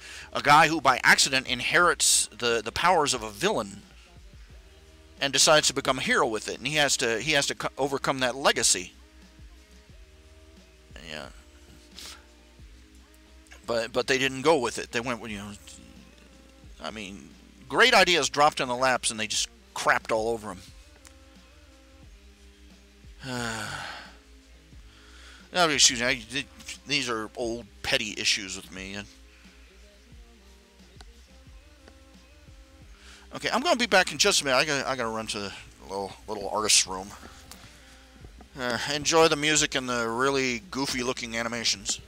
by accident inherits the powers of a villain, and decides to become a hero with it, and he has to overcome that legacy. Yeah. But they didn't go with it. They went with, I mean, great ideas dropped in the laps, and they just crapped all over him. Excuse me, these are old petty issues with me. Okay, I'm going to be back in just a minute. I got to run to the little artist's room. Enjoy the music and the really goofy looking animations.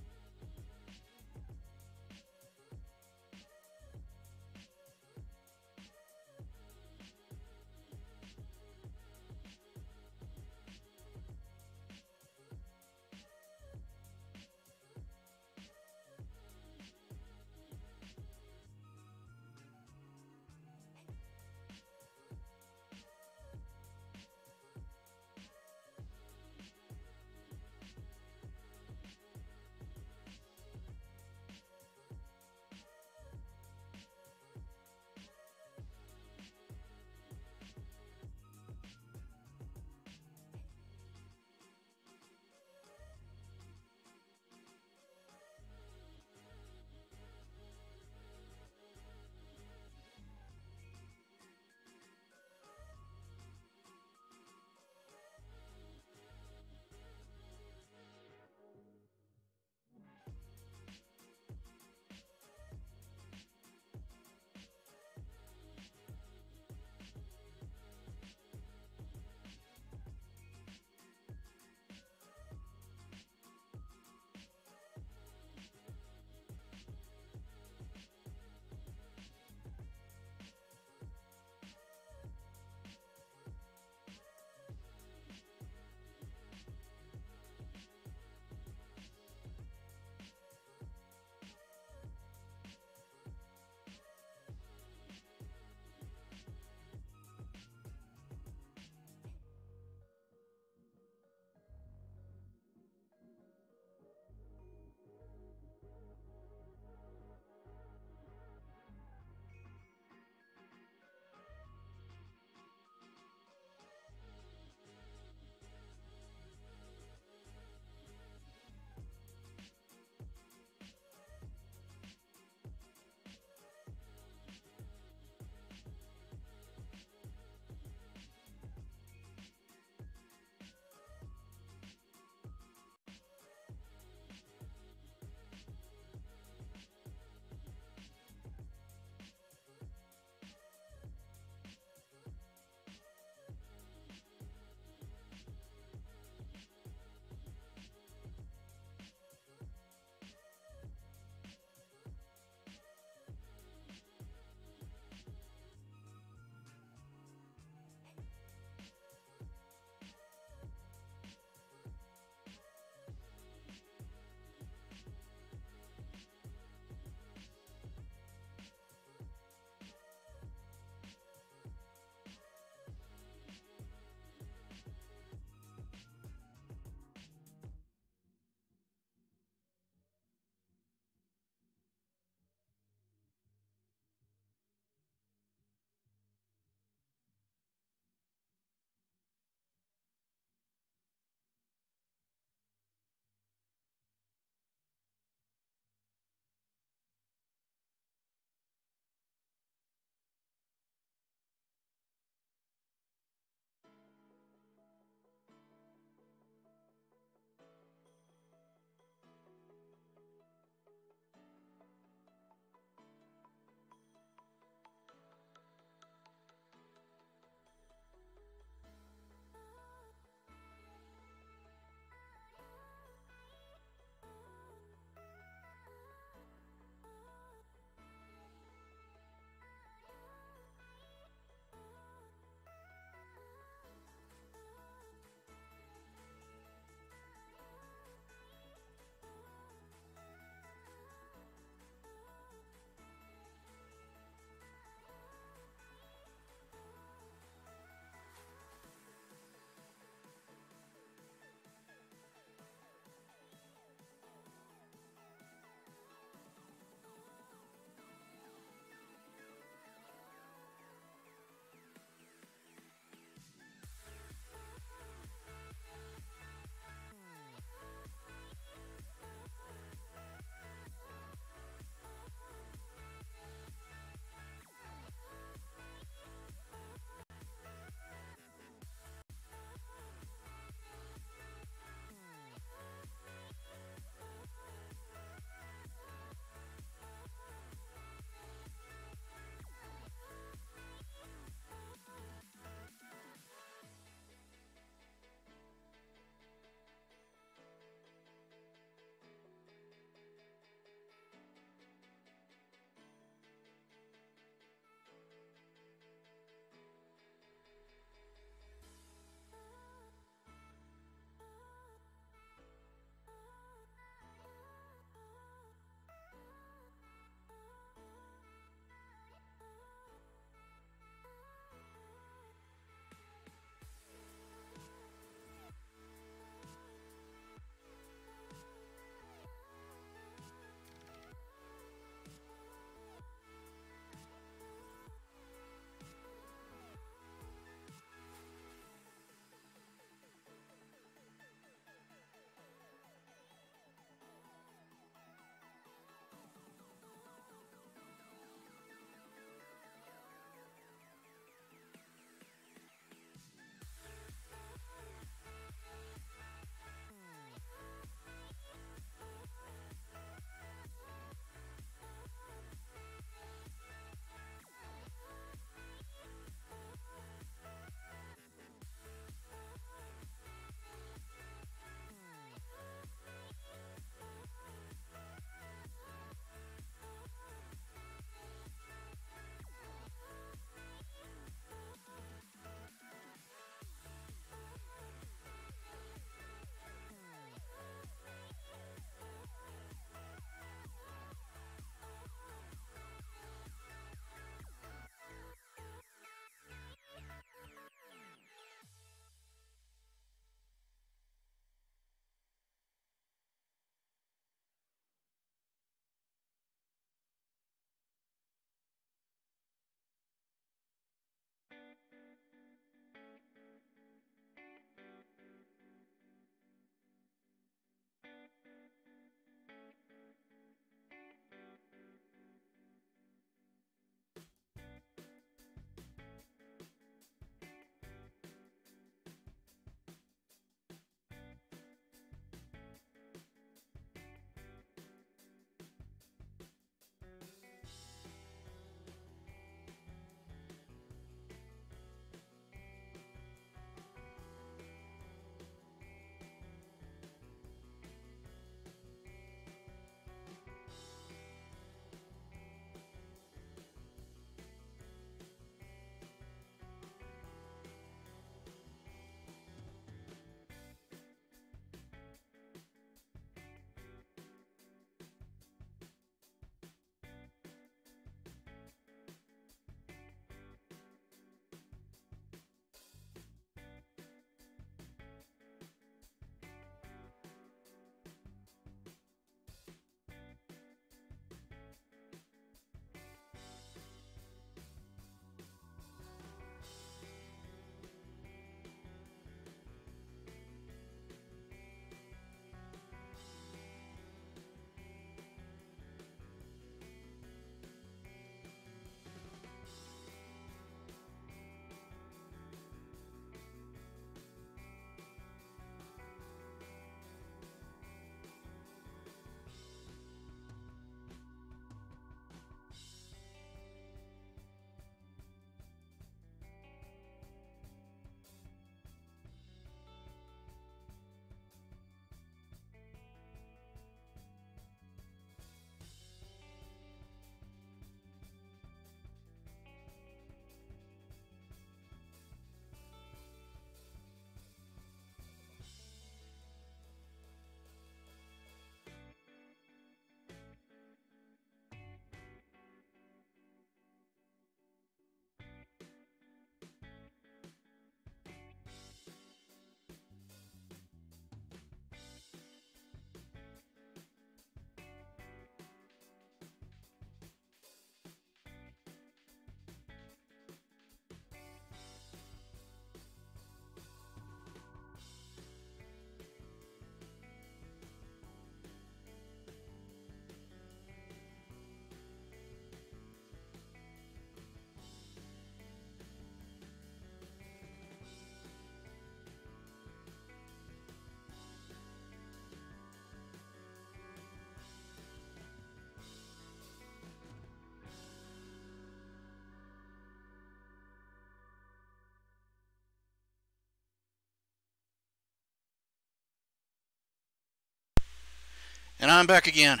And I'm back again.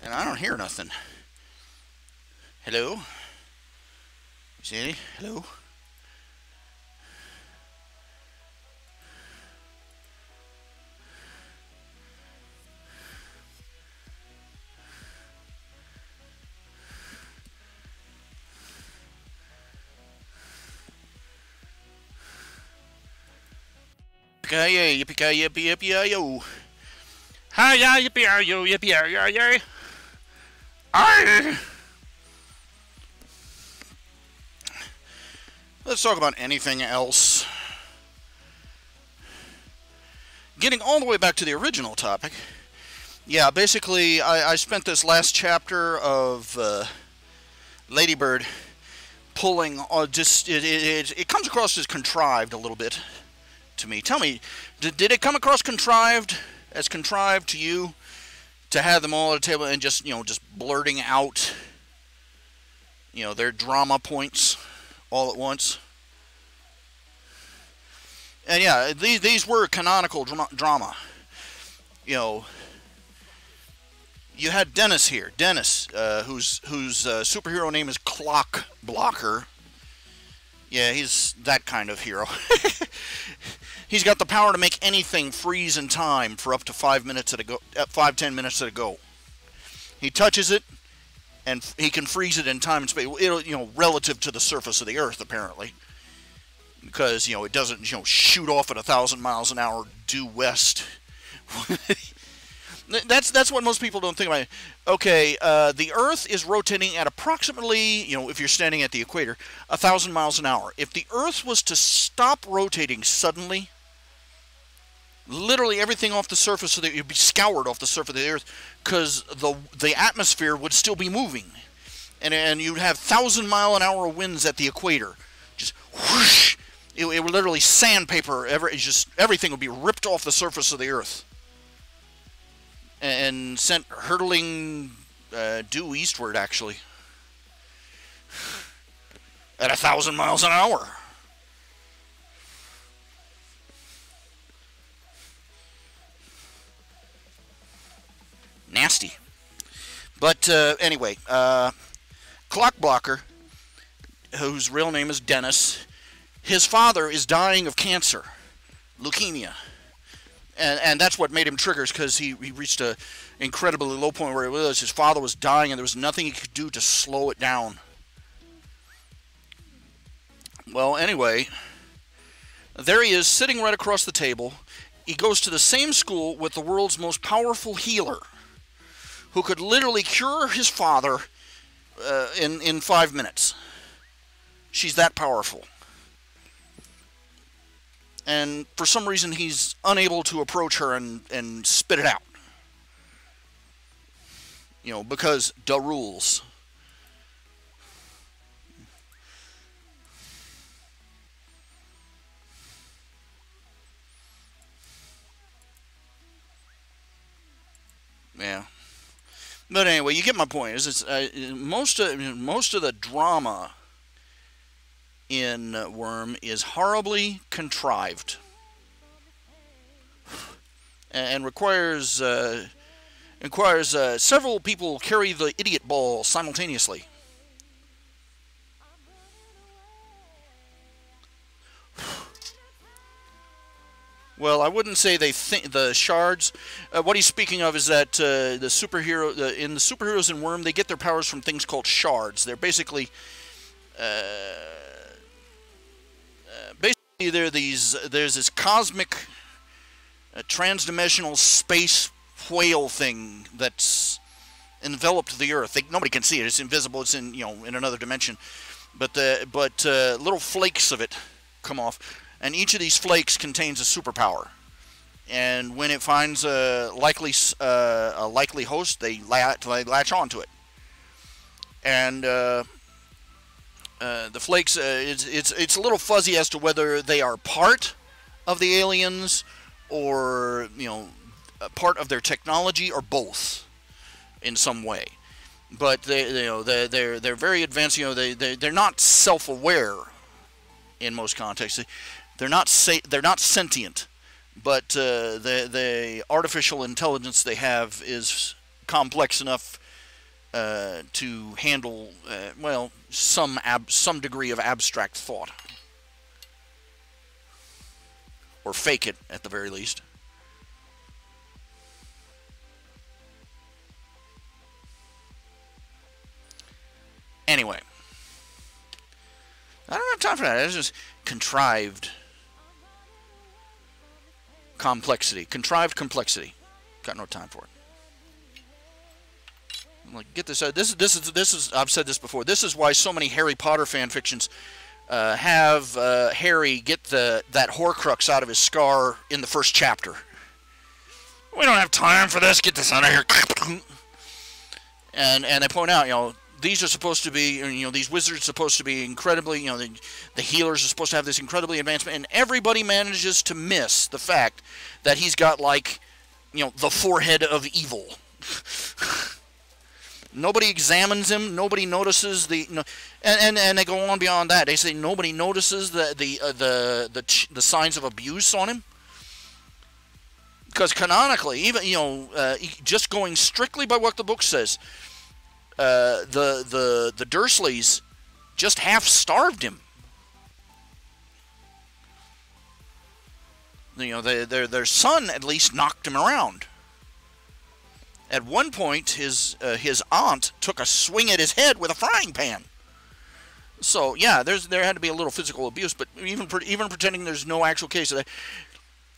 And I don't hear nothing. Hello? See any? Hello? Yippee-ki-yay, yippee-ki-yippee, yippee-yi-yo. Hi-ya, yippee-yi-yo, yippee-yi-yi-yi. Aye. Let's talk about anything else. Getting all the way back to the original topic. Yeah, basically, I spent this last chapter of Ladybird pulling, it comes across as contrived a little bit to me. Tell me, did it come across contrived to you to have them all at a table and just, just blurting out, their drama points all at once? And yeah, these were canonical drama. You had Dennis here. Dennis, whose superhero name is Clock Blocker. Yeah, he's that kind of hero. He's got the power to make anything freeze in time for up to 5 minutes at a go. 5-10 minutes at a go. He touches it, and he can freeze it in time and space. It'll, relative to the surface of the Earth, apparently, because it doesn't, shoot off at 1,000 miles an hour due west. That's what most people don't think about. Okay, the Earth is rotating at approximately, if you're standing at the equator, 1,000 miles an hour. If the Earth was to stop rotating suddenly, literally everything off the surface of it'd be scoured off the surface of the Earth, because the atmosphere would still be moving, and you'd have 1,000-mile-an-hour winds at the equator, just whoosh. It would literally sandpaper. Everything would be ripped off the surface of the Earth and sent hurtling due eastward, actually, at 1,000 miles an hour. Nasty. But anyway, Clock Blocker, whose real name is Dennis, his father is dying of cancer, leukemia. And that's what made him triggers, because he reached an incredibly low point where it was. His father was dying, and there was nothing he could do to slow it down. Well, anyway, there he is, sitting right across the table. He goes to the same school with the world's most powerful healer, who could literally cure his father in 5 minutes. She's that powerful. And for some reason, he's unable to approach her and spit it out. Because the rules. Yeah. But anyway, you get my point. Most of the drama in Worm is horribly contrived and requires several people carry the idiot ball simultaneously. Well, I wouldn't say they think the shards. What he's speaking of is that in the superheroes in Worm, they get their powers from things called shards. They're basically there's this cosmic transdimensional space whale thing that's enveloped the Earth. Nobody can see it. It's invisible. It's in in another dimension. But little flakes of it come off, and each of these flakes contains a superpower. And when it finds a likely host, they latch onto it. And the flakes, it's a little fuzzy as to whether they are part of the aliens or a part of their technology, or both in some way. But they're very advanced. They're not self-aware in most contexts. They're not sentient. but the artificial intelligence they have is complex enough to handle well, some degree of abstract thought, or fake it at the very least. Anyway, I don't have time for that. It's just contrived complexity. Contrived complexity. Got no time for it. Like, get this out. This is. I've said this before. This is why so many Harry Potter fan fictions have Harry get that Horcrux out of his scar in the first chapter. We don't have time for this. Get this out of here. And they point out, these are supposed to be, these wizards are supposed to be incredibly, the healers are supposed to have this incredibly advancement, and everybody manages to miss the fact that he's got, like, the forehead of evil. Nobody examines him. Nobody notices and they go on beyond that. They say nobody notices the signs of abuse on him. Because canonically, even just going strictly by what the book says, the Dursleys just half starved him. Their son at least knocked him around. At one point, his aunt took a swing at his head with a frying pan. So yeah, there had to be a little physical abuse, but even pretending there's no actual case of that,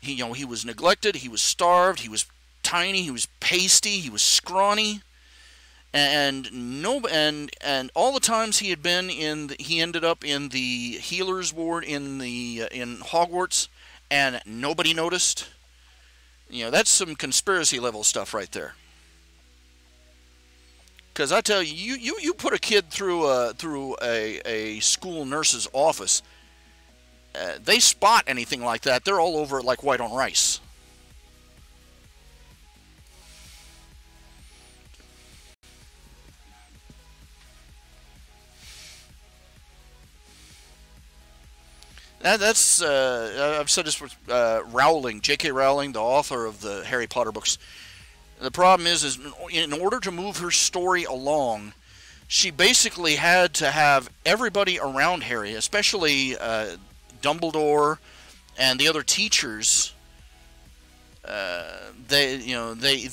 he was neglected, he was starved, he was tiny, he was pasty, he was scrawny. And all the times he had been he ended up in the healer's ward in Hogwarts, and nobody noticed. That's some conspiracy level stuff right there. Because I tell you, you put a kid through a school nurse's office, they spot anything like that, they're all over it like white on rice. That's I've said this with Rowling, J.K. Rowling, the author of the Harry Potter books. The problem is in order to move her story along, she basically had to have everybody around Harry, especially Dumbledore and the other teachers. They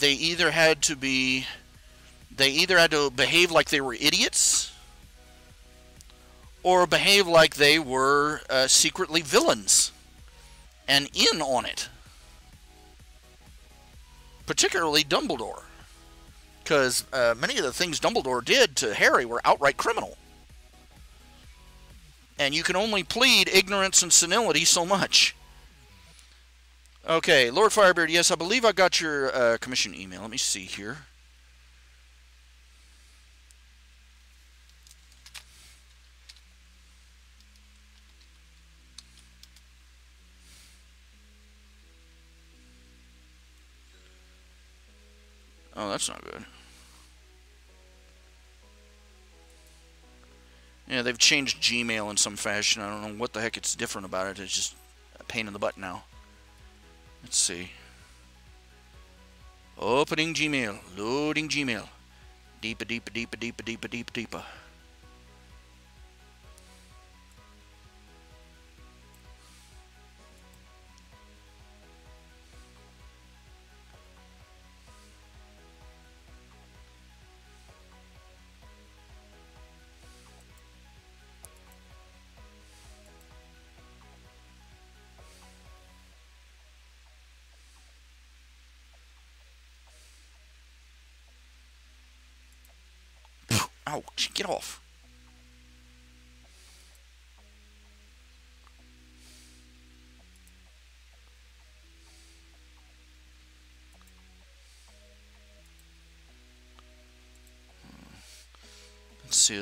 either had to behave like they were idiots, or behave like they were secretly villains and in on it. Particularly Dumbledore, because many of the things Dumbledore did to Harry were outright criminal. And you can only plead ignorance and senility so much. Okay, Lord Firebeard, yes, I believe I got your commission email. Let me see here. Oh, that's not good. Yeah, they've changed Gmail in some fashion. I don't know what the heck it's different about it. It's just a pain in the butt now. Let's see. Opening Gmail. Loading Gmail. Deepa, deepa, deepa, deepa, deepa, deepa, deepa. Ouch, get off. Let's see.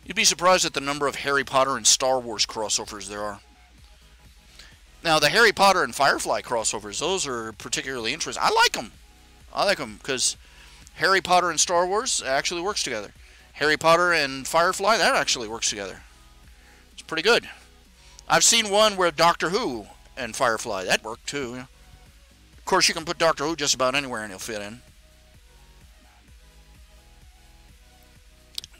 You'd be surprised at the number of Harry Potter and Star Wars crossovers there are. Now, the Harry Potter and Firefly crossovers, those are particularly interesting. I like them. I like them because Harry Potter and Star Wars actually works together. Harry Potter and Firefly, that actually works together. It's pretty good. I've seen one where Doctor Who and Firefly, that worked too. Yeah. Of course, you can put Doctor Who just about anywhere and he'll fit in.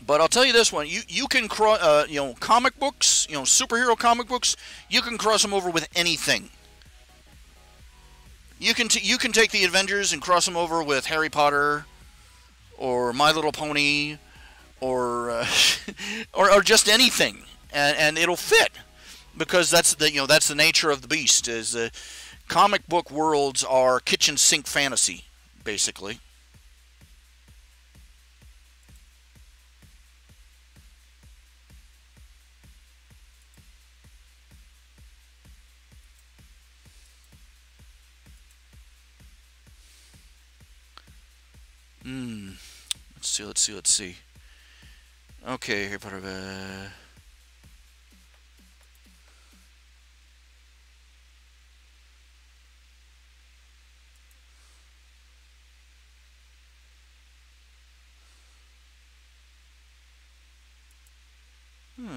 But I'll tell you this one: you can cross, comic books, superhero comic books. You can cross them over with anything. You can take the Avengers and cross them over with Harry Potter, or My Little Pony, or or just anything, and it'll fit, because that's the nature of the beast. Is comic book worlds are kitchen sink fantasy, basically. Let's see. Okay, here, part of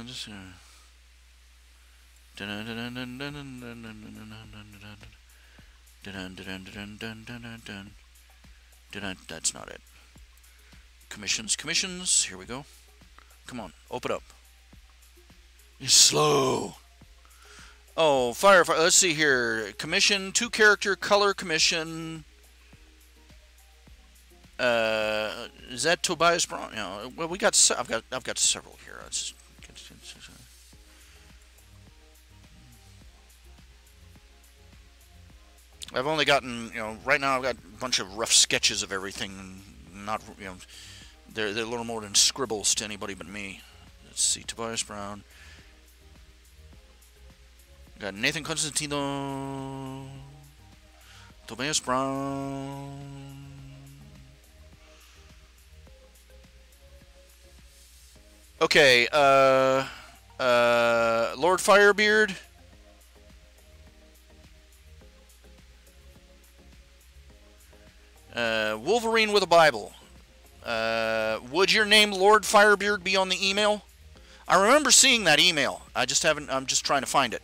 just that's not it. Commissions. Here we go. Come on, open up. You're slow. Oh, Firefly. Let's see here. Commission, 2-character color commission. Is that Tobias Brown? Well, we got. I've got several here. I've only gotten, right now I've got a bunch of rough sketches of everything. Not, they're a little more than scribbles to anybody but me. Let's see, Tobias Brown. Got Nathan Constantino. Tobias Brown. Okay, Lord Firebeard. Wolverine with a Bible. Would your name Lord Firebeard be on the email? I remember seeing that email. I just haven't. I'm just trying to find it.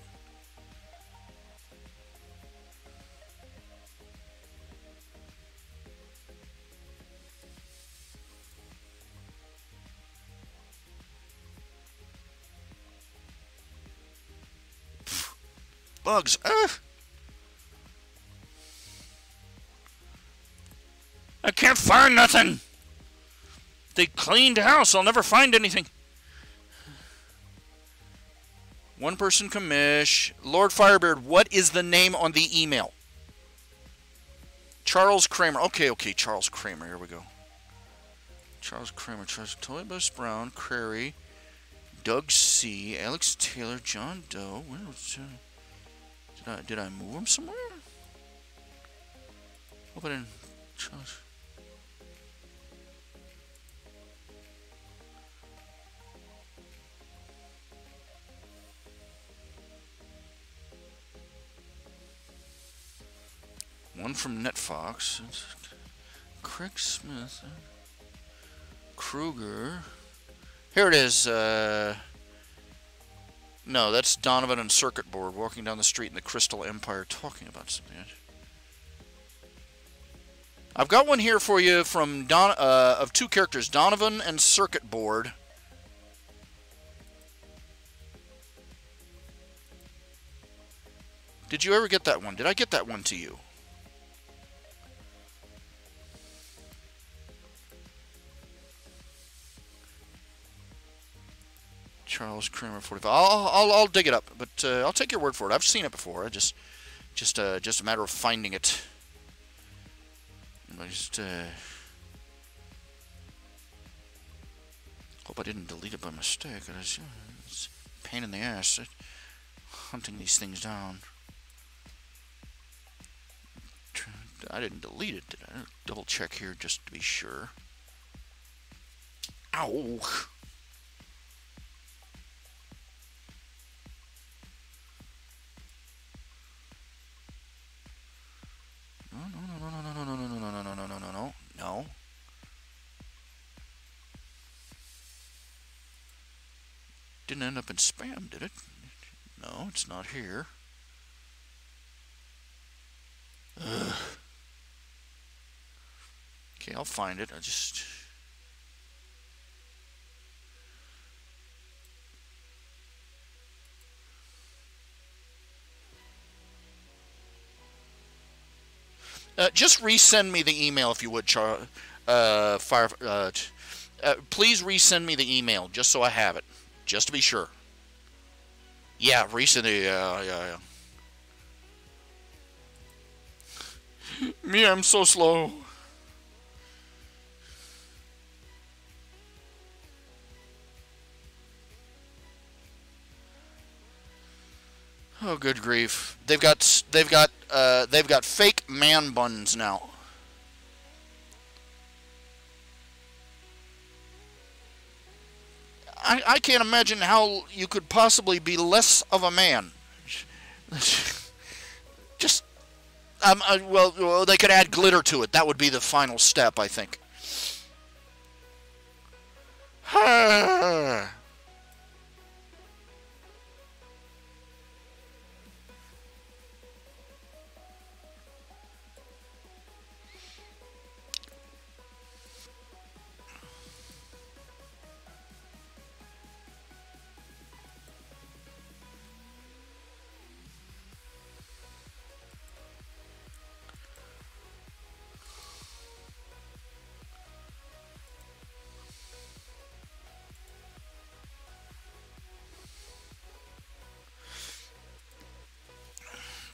Bugs. I can't find nothing. They cleaned house. I'll never find anything. One person commish. Lord Firebeard, what is the name on the email? Charles Kramer. Okay, Charles Kramer. Here we go. Charles Kramer. Tobias Brown. Crary. Doug C. Alex Taylor. John Doe. Where was did I move him somewhere? Hope I didn't. Charles. One from NetFox. Craig Smith. Kruger. Here it is. No, that's Donovan and Circuit Board walking down the street in the Crystal Empire talking about something. I've got one here for you from of 2 characters, Donovan and Circuit Board. Did you ever get that one? Did I get that one to you? Charles Kramer 45. I'll dig it up, but I'll take your word for it. I've seen it before. I just a matter of finding it. I just hope I didn't delete it by mistake. It's a pain in the ass hunting these things down. I didn't delete it, did I? Double check here just to be sure. Ow! didn't end up in spam, did it? No, it's not here. Ugh. Okay, I'll find it. I just... just resend me the email if you would, please resend me the email just so I have it, just to be sure. Yeah, resend it. Yeah. Me, I'm so slow. Oh, good grief! They've got fake man buns now. I can't imagine how you could possibly be less of a man. Just well, they could add glitter to it. That would be the final step, I think.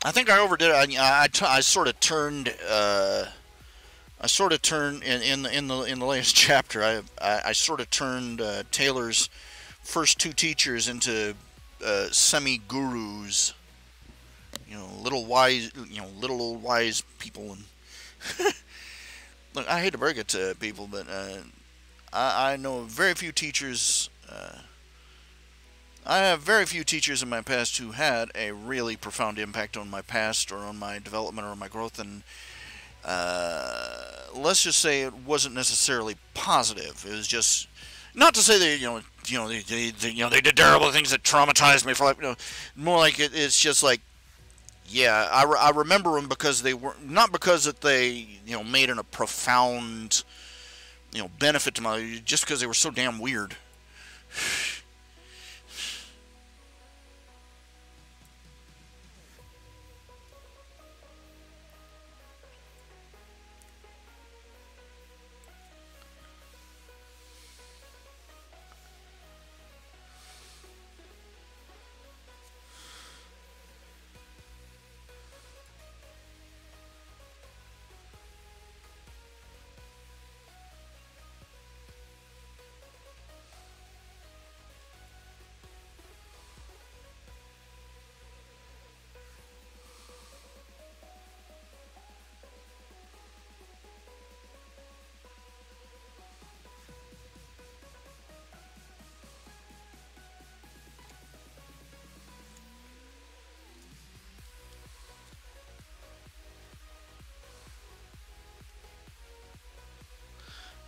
I think I overdid it. I sort of turned. I sort of turned in the latest chapter. I sort of turned Taylor's first two teachers into semi-gurus. You know, little old wise people. And look, I hate to break it to people, but I know very few teachers. I have very few teachers in my past who had a really profound impact on my past or on my development or on my growth, and let's just say it wasn't necessarily positive. It was just not to say that they did terrible things that traumatized me for life. More like it's just like, yeah, I remember them because they were not because that they made a profound benefit to my, just because they were so damn weird.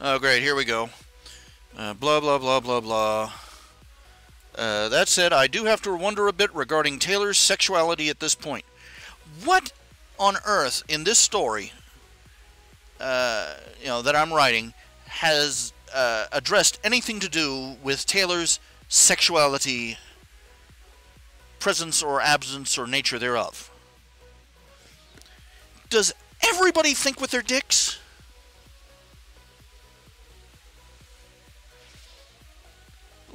Oh, great, here we go. Blah, blah, blah, blah, blah. That said, I do have to wonder a bit regarding Taylor's sexuality at this point. What on earth in this story, that I'm writing, has addressed anything to do with Taylor's sexuality, presence or absence or nature thereof? Does everybody think with their dicks?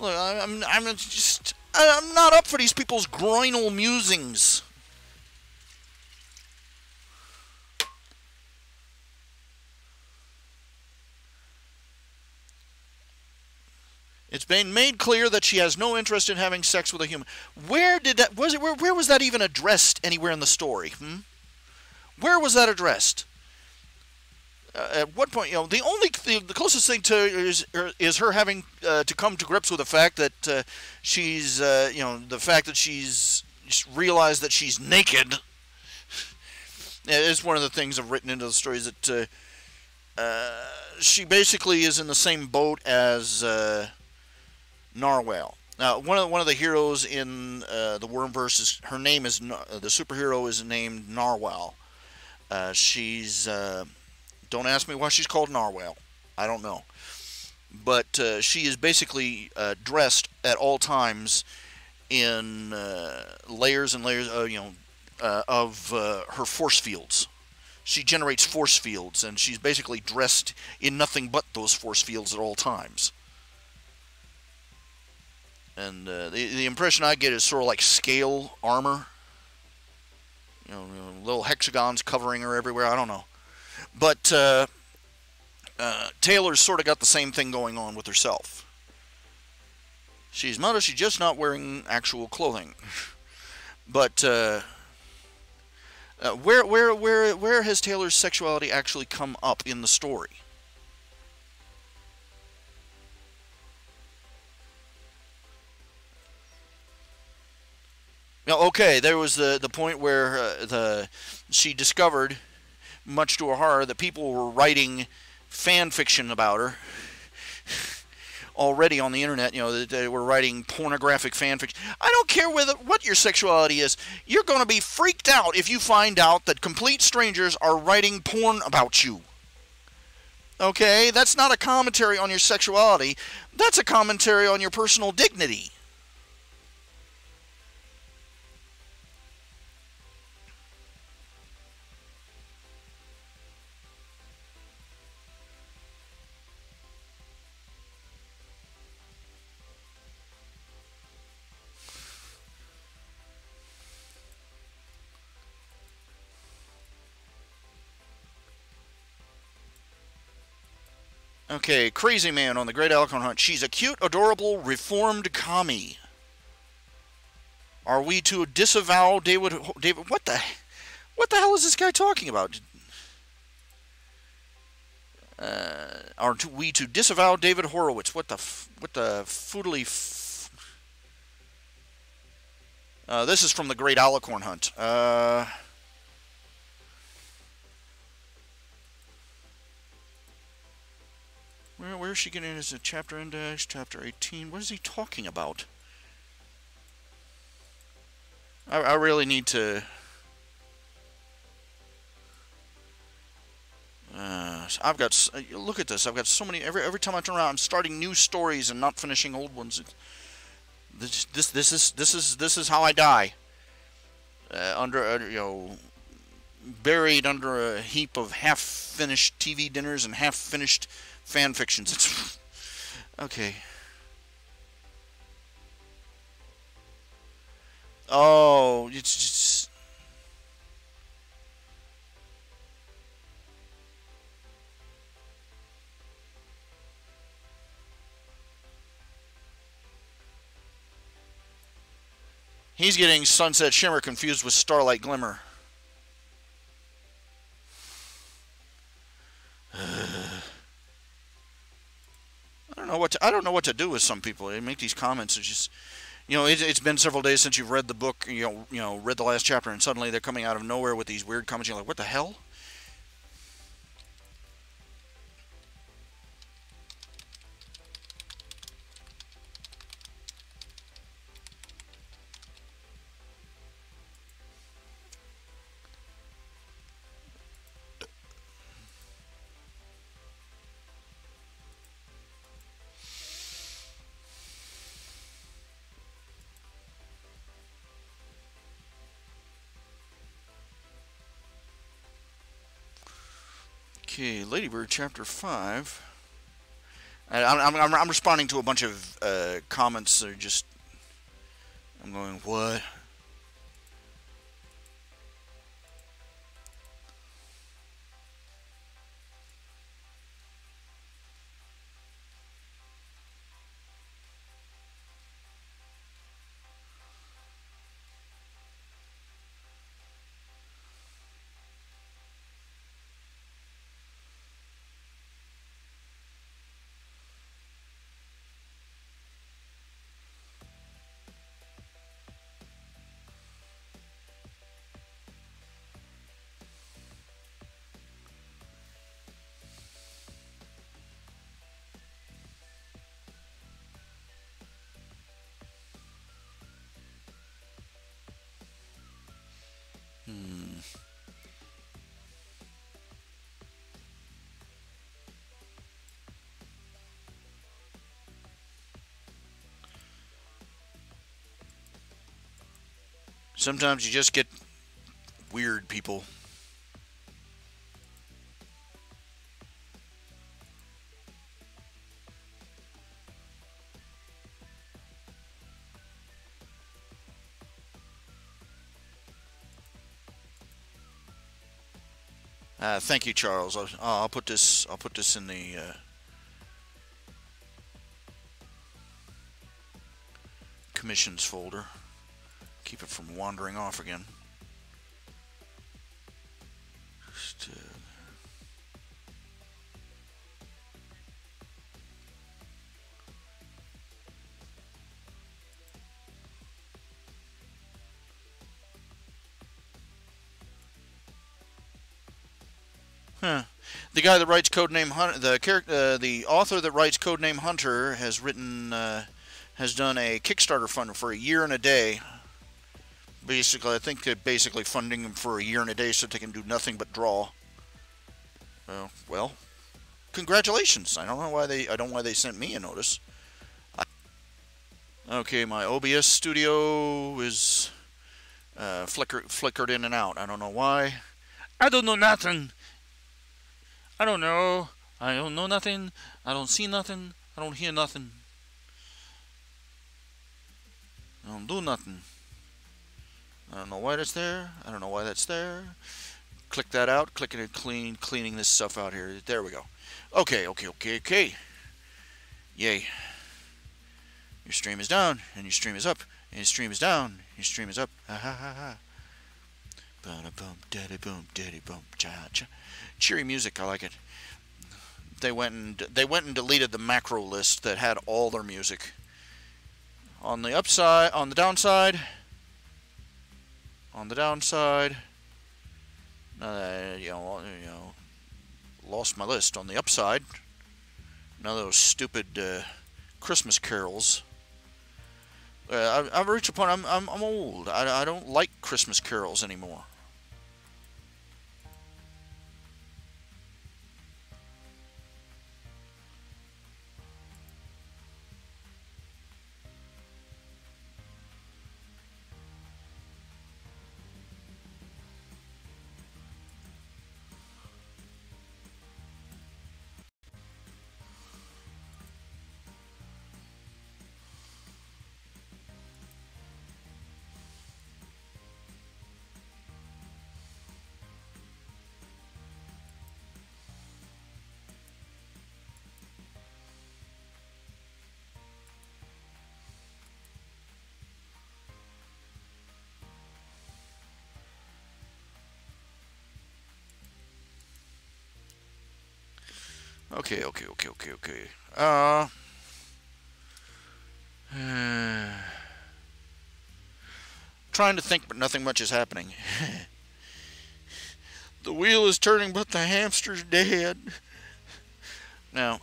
Look, I'm not up for these people's groinal musings. It's been made clear that she has no interest in having sex with a human. Where was that even addressed anywhere in the story? Where was that addressed? At what point, the closest thing to is her having to come to grips with the fact that she's, the fact that she's realized that she's naked. It's one of the things I've written into the stories that she basically is in the same boat as Narwhal. Now, one of the heroes in the Wormverse is her name is the superhero is named Narwhal. She's don't ask me why she's called Narwhal. I don't know, but she is basically dressed at all times in layers and layers, of her force fields. She generates force fields, and she's basically dressed in nothing but those force fields at all times. And the impression I get is sort of like scale armor. Little hexagons covering her everywhere. I don't know. But Taylor's sort of got the same thing going on with herself. She's just not wearing actual clothing. But where has Taylor's sexuality actually come up in the story? Now, okay, there was the point where she discovered, much to her horror, that people were writing fan fiction about her already on the internet. That they were writing pornographic fan fiction. I don't care what your sexuality is. You're going to be freaked out if you find out that complete strangers are writing porn about you. Okay, that's not a commentary on your sexuality. That's a commentary on your personal dignity. Okay, Crazy Man on the Great Alicorn Hunt. She's a cute, adorable, reformed commie. Are we to disavow David? What the hell is this guy talking about? Are we to disavow David Horowitz? What the foodly? This is from the Great Alicorn Hunt. Where is she getting? Is it chapter index? Chapter 18? What is he talking about? I really need to. I've got. Look at this. I've got so many. Every time I turn around, I'm starting new stories and not finishing old ones. This is how I die. Buried under a heap of half-finished TV dinners and half-finished fan fictions. It's okay. Oh, it's just. He's getting Sunset Shimmer confused with Starlight Glimmer. I don't know what to do with some people. They make these comments. It's just, it's been several days since you've read the book. Read the last chapter, and suddenly they're coming out of nowhere with these weird comments. You're like, what the hell? Okay, Ladybird, Chapter 5. I'm responding to a bunch of comments that are just... I'm going, what? Hmm. Sometimes you just get weird people. Thank you, Charles. I'll put this. I'll put this in the commissions folder. Keep it from wandering off again. Just, Huh. The guy that writes Codename Hunter, the author that writes Codename Hunter has written, has done a Kickstarter fund for a year and a day. Basically, I think they're basically funding him for a year and a day so they can do nothing but draw. Well, congratulations. I don't know why they sent me a notice. Okay, my OBS studio is flickered in and out. I don't know why. I don't know nothing. I don't know. I don't know nothing. I don't see nothing. I don't hear nothing. I don't do nothing. I don't know why that's there. I don't know why that's there. Click that out. Clicking it cleaning this stuff out here. There we go. Okay. Yay. Your stream is down, and your stream is up, and your stream is down, and your stream is up. Ha ha ha ha. Ba-da-bum, daddy-bum, daddy-bum, cha-cha. Cheery music, I like it. They went and deleted the macro list that had all their music. On the upside, on the downside, lost my list. On the upside, none of those stupid Christmas carols. I've reached a point. I'm old. I don't like Christmas carols anymore. Okay. Trying to think, but nothing much is happening. The wheel is turning, but the hamster's dead. Now,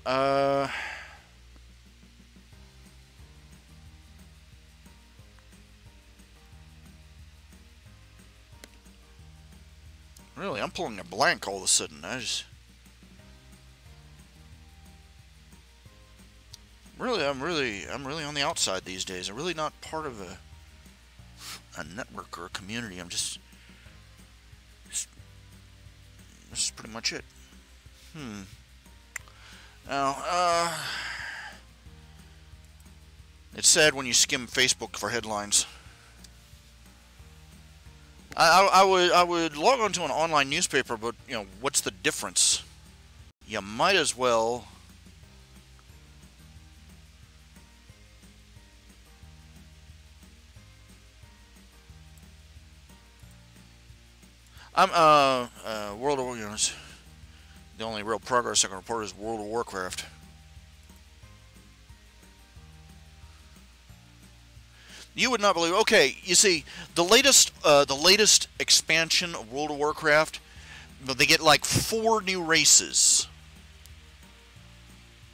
really, I'm pulling a blank all of a sudden. I'm really on the outside these days. I'm really not part of a network or a community. This is pretty much it. Now, it's sad when you skim Facebook for headlines. I would log on to an online newspaper, but what's the difference? You might as well. World of Warcraft. The only real progress I can report is World of Warcraft. You would not believe. Okay, you see, the latest expansion of World of Warcraft, they get like 4 new races.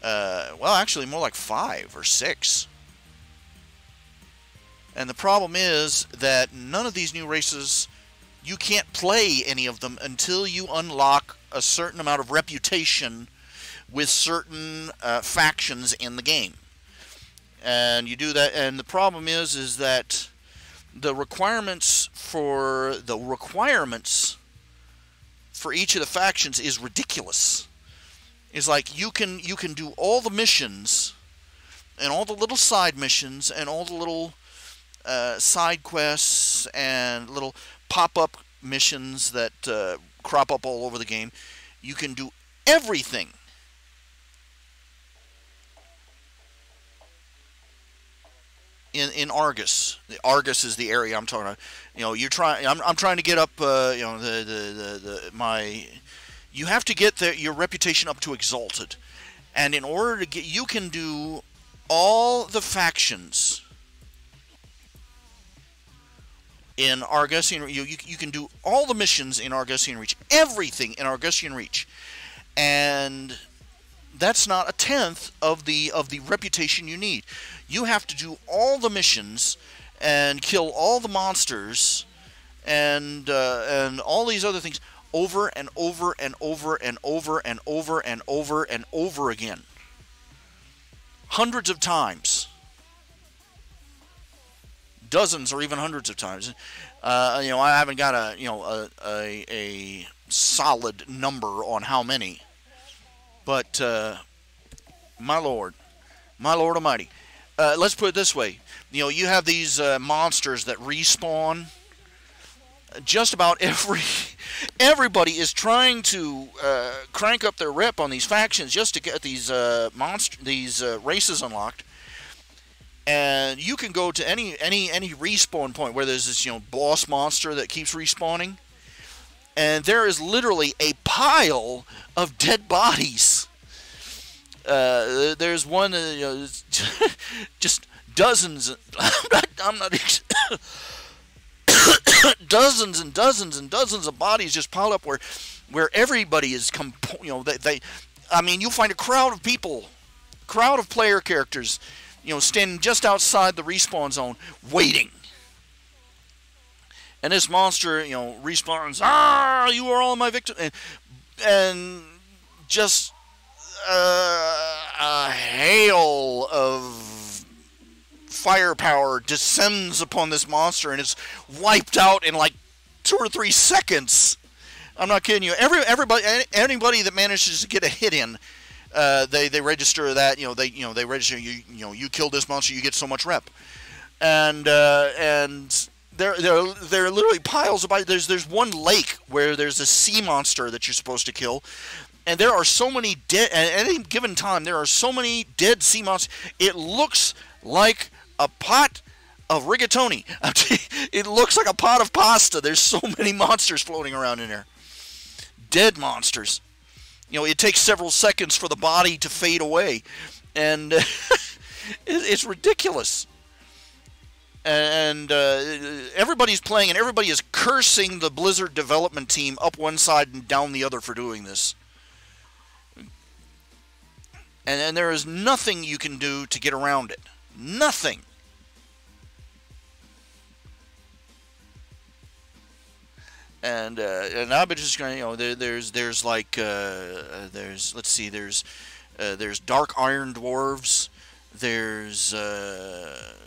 Well, actually, more like 5 or 6. And the problem is that none of these new races you can't play any of them until you unlock a certain amount of reputation with certain factions in the game. And you do that, and the problem is that the requirements for each of the factions is ridiculous. It's like you can do all the missions and all the little side missions and all the little side quests and little pop-up missions that crop up all over the game. You can do everything in Argus. The Argus is the area I'm talking about. You know, I'm trying to get up. You know, you have to get your reputation up to Exalted, and in order to get, you can do all the factions in Argusian. You can do all the missions in Argusian Reach, everything in Argusian Reach, and that's not a tenth of the reputation you need. You have to do all the missions and kill all the monsters and all these other things over and over and over and over and over and over and over again, hundreds of times, dozens or even hundreds of times. You know, I haven't got a solid number on how many, but my Lord Almighty. Let's put it this way. You know, you have these monsters that respawn. Just about everybody is trying to crank up their rep on these factions just to get these races unlocked. And you can go to any respawn point where there's this, you know, boss monster that keeps respawning, and there is literally a pile of dead bodies. There's one, you know, just dozens. I'm not dozens and dozens and dozens of bodies just piled up where everybody is, you know, I mean, you'll find a crowd of people, crowd of player characters, you know, standing just outside the respawn zone waiting. And this monster, you know, respawns. Ah, you are all my victims, and just a hail of firepower descends upon this monster and is wiped out in like 2 or 3 seconds. I'm not kidding you. Anybody that manages to get a hit in, they register that. They register you killed this monster, you get so much rep, and there are literally piles of bodies. There's one lake where there's a sea monster that you're supposed to kill. And there are so many dead, at any given time, there are so many dead sea monsters. It looks like a pot of rigatoni. It looks like a pot of pasta. There's so many monsters floating around in there. Dead monsters. You know, it takes several seconds for the body to fade away. And it's ridiculous. And everybody's playing, and everybody is cursing the Blizzard development team up one side and down the other for doing this. And there is nothing you can do to get around it. Nothing. And I've been just going, you know, there's like let's see, there's Dark Iron Dwarves, there's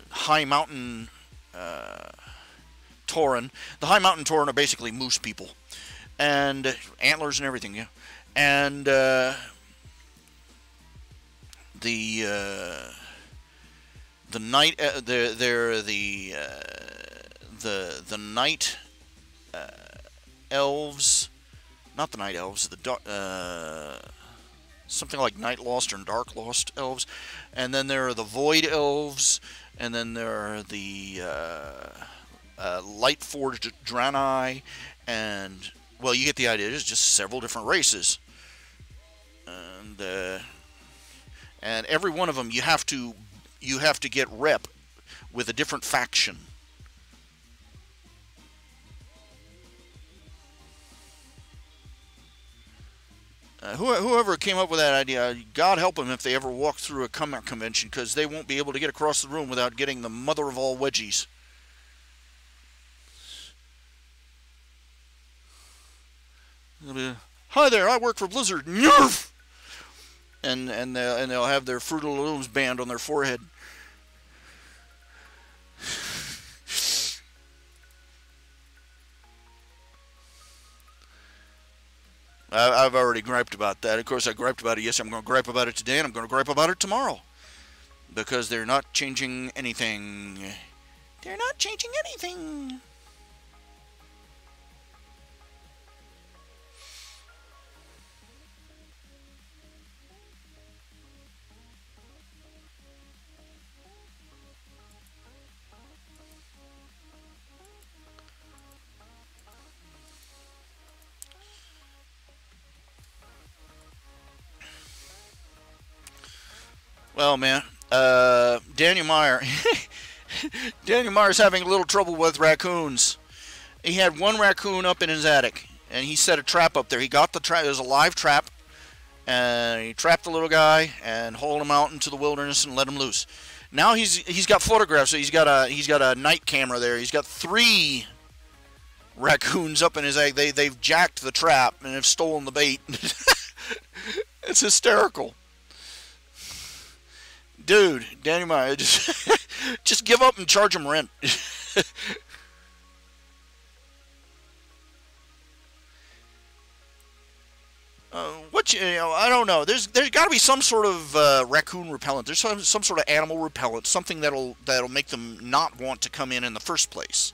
High Mountain Tauren. The High Mountain Tauren are basically moose people, and antlers and everything, yeah. And the night the night elves, not the night elves, the something like Night Lost or Dark Lost elves, and then there are the Void elves, and then there are the Light Forged Draenei, and well, you get the idea. There's just several different races, and every one of them you have to get rep with a different faction. Whoever came up with that idea, God help them if they ever walk through a comic convention, because they won't be able to get across the room without getting the mother of all wedgies. They'll be, hi there, I work for Blizzard. Nerf! And they'll have their Fruit of the Looms band on their forehead. I've already griped about that. Of course, I griped about it yesterday. I'm going to gripe about it today, and I'm going to gripe about it tomorrow. Because they're not changing anything. They're not changing anything. Well, man, Daniel Meyer. Daniel Meyer's having a little trouble with raccoons. He had one raccoon up in his attic, and he set a trap up there. He got the trap. It was a live trap, and he trapped the little guy and hauled him out into the wilderness and let him loose. Now he's got photographs. So he's got a night camera there. He's got 3 raccoons up in his attic. They've jacked the trap and have stolen the bait. It's hysterical. Dude, Danny Meyer, just give up and charge him rent. I don't know. There's got to be some sort of raccoon repellent. There's some sort of animal repellent, something that'll make them not want to come in the first place.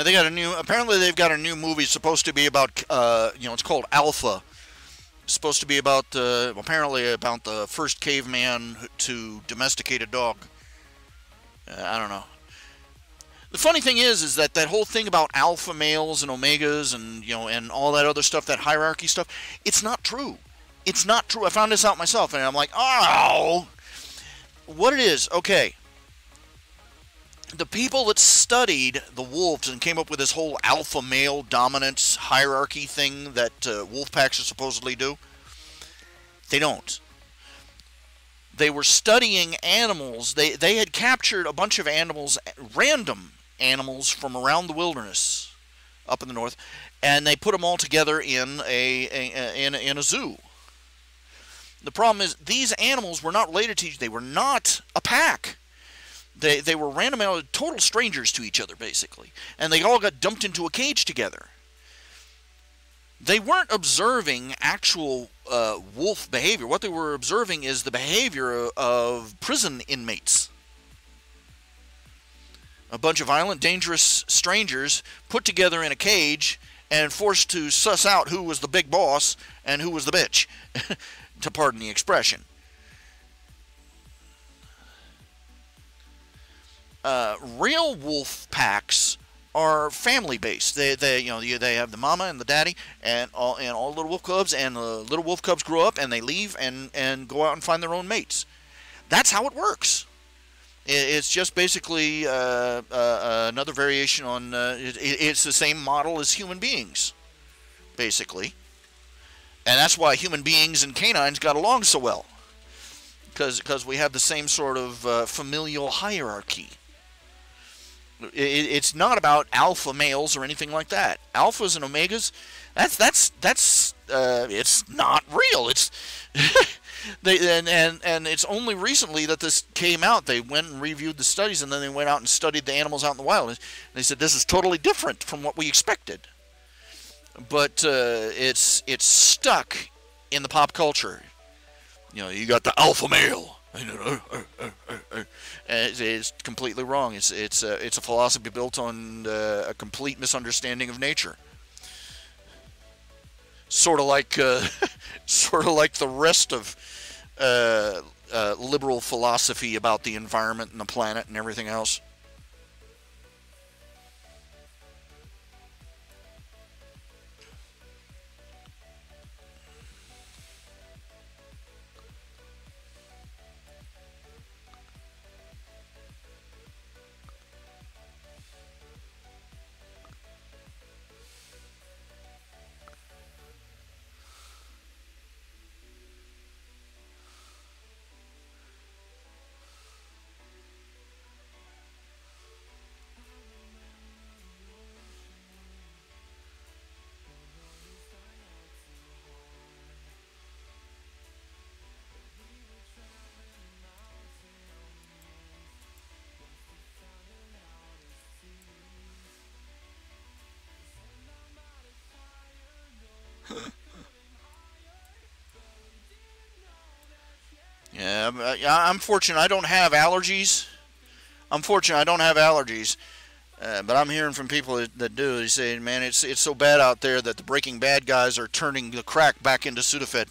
Now apparently they've got a new movie supposed to be about, it's called Alpha. It's supposed to be about, apparently about the first caveman to domesticate a dog. I don't know. The funny thing is that whole thing about alpha males and omegas and, and all that other stuff, that hierarchy stuff, it's not true. It's not true. I found this out myself, and I'm like, oh! What it is, okay. The people that studied the wolves and came up with this whole alpha male dominance hierarchy thing that wolf packs supposedly do, they don't. They were studying animals. They had captured a bunch of animals, random animals from around the wilderness up in the north, and they put them all together in a zoo. The problem is these animals were not related to each other. They were not a pack. They were random, total strangers to each other, basically. And they all got dumped into a cage together. They weren't observing actual wolf behavior. What they were observing is the behavior of prison inmates. A bunch of violent, dangerous strangers put together in a cage and forced to suss out who was the big boss and who was the bitch, to pardon the expression. Real wolf packs are family based. They have the mama and the daddy and all little wolf cubs, and the little wolf cubs grow up and they leave and go out and find their own mates. That's how it works. It's just basically another variation on. It's the same model as human beings, basically, and that's why human beings and canines got along so well, because we have the same sort of familial hierarchy. It's not about alpha males or anything like that. Alphas and omegas, that's it's not real. It's and it's only recently that this came out. They went and reviewed the studies, and then they went out and studied the animals out in the wild. And they said this is totally different from what we expected. But it's stuck in the pop culture. You got the alpha male. It's completely wrong. It's a philosophy built on a complete misunderstanding of nature. sort of like sort of like the rest of liberal philosophy about the environment and the planet and everything else. Yeah, I'm fortunate. I don't have allergies. I'm fortunate. I don't have allergies. But I'm hearing from people that do. They say, man, it's so bad out there that the Breaking Bad guys are turning the crack back into Sudafed.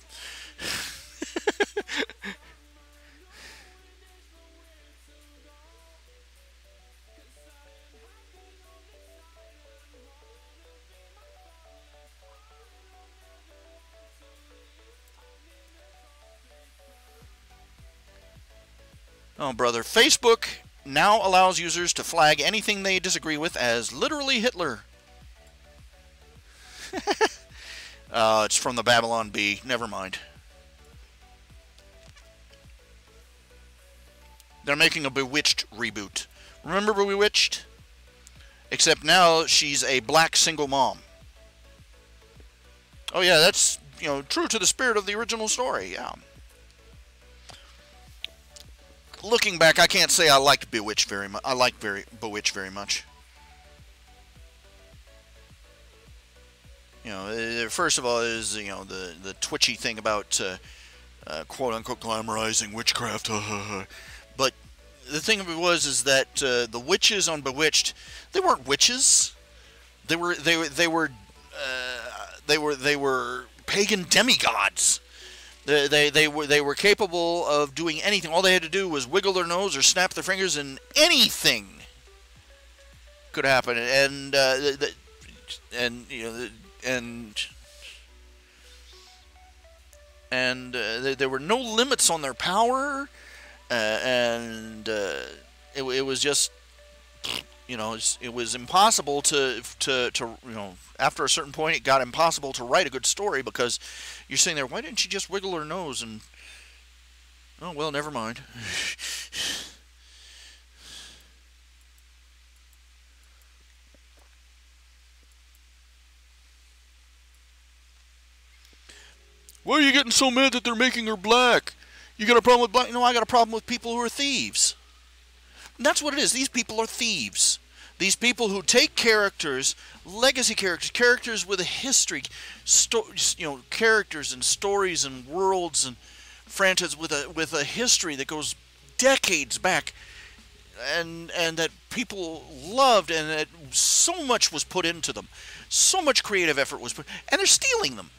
Oh, brother. Facebook now allows users to flag anything they disagree with as literally Hitler. It's from the Babylon Bee. Never mind. They're making a Bewitched reboot. Remember Bewitched? Except now she's a black single mom. Oh yeah, that's, true to the spirit of the original story. Yeah. Looking back, I can't say I liked Bewitched very much. I liked Bewitched very much. First of all, is the twitchy thing about quote unquote glamorizing witchcraft. But the thing of it is that the witches on Bewitched, they weren't witches. They were pagan demigods. They were capable of doing anything. All they had to do was wiggle their nose or snap their fingers, and anything could happen. And there were no limits on their power, and it was just, it was impossible to after a certain point, it got impossible to write a good story because you're sitting there, why didn't she just wiggle her nose? And, oh, well, never mind. Why are you getting so mad that they're making her black? You got a problem with black? No, I got a problem with people who are thieves. And that's what it is. These people are thieves. These people who take characters, legacy characters, characters with a history, characters and stories and worlds and franchises with a history that goes decades back, and that people loved, and that so much was put into them, so much creative effort was put, and they're stealing them.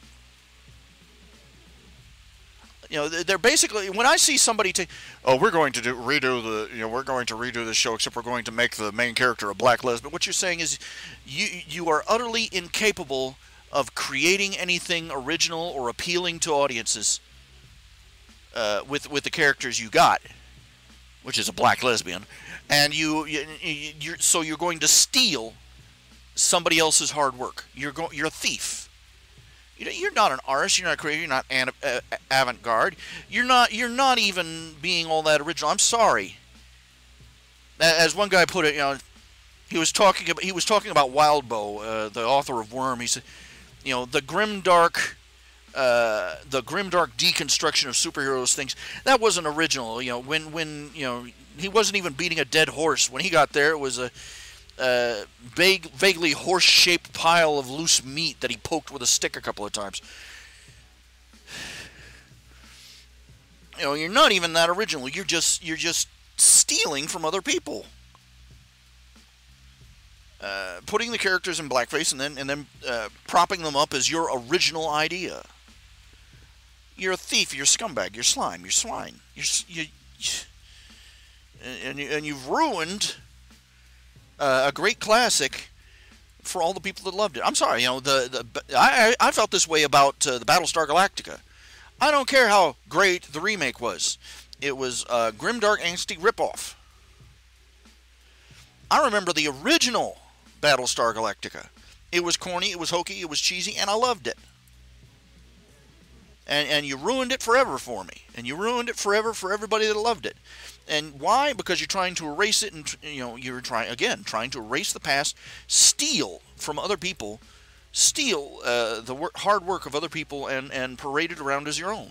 They're basically, when I see somebody take, oh, we're going to redo the show, except we're going to make the main character a black lesbian. What you're saying is, you are utterly incapable of creating anything original or appealing to audiences with the characters you got, which is a black lesbian, and so you're going to steal somebody else's hard work. You're a thief. You're not an artist. You're not creative. You're not avant-garde. You're not even being all that original. I'm sorry. As one guy put it, he was talking about Wildbow, the author of Worm. He said, the grimdark deconstruction of superheroes things, that wasn't original. When he wasn't even beating a dead horse. When he got there, it was a vaguely horse-shaped pile of loose meat that he poked with a stick a couple of times. You're not even that original. You're just stealing from other people. putting the characters in blackface and then propping them up as your original idea. You're a thief. You're a scumbag. You're slime. You're swine. And you've ruined a great classic for all the people that loved it. I'm sorry, I felt this way about the Battlestar Galactica. I don't care how great the remake was. It was a grimdark, angsty ripoff. I remember the original Battlestar Galactica. It was corny, it was hokey, it was cheesy, and I loved it. And you ruined it forever for me. And you ruined it forever for everybody that loved it. And why? Because you're trying to erase it, and you're trying to erase the past, steal from other people, steal the hard work of other people, and parade it around as your own.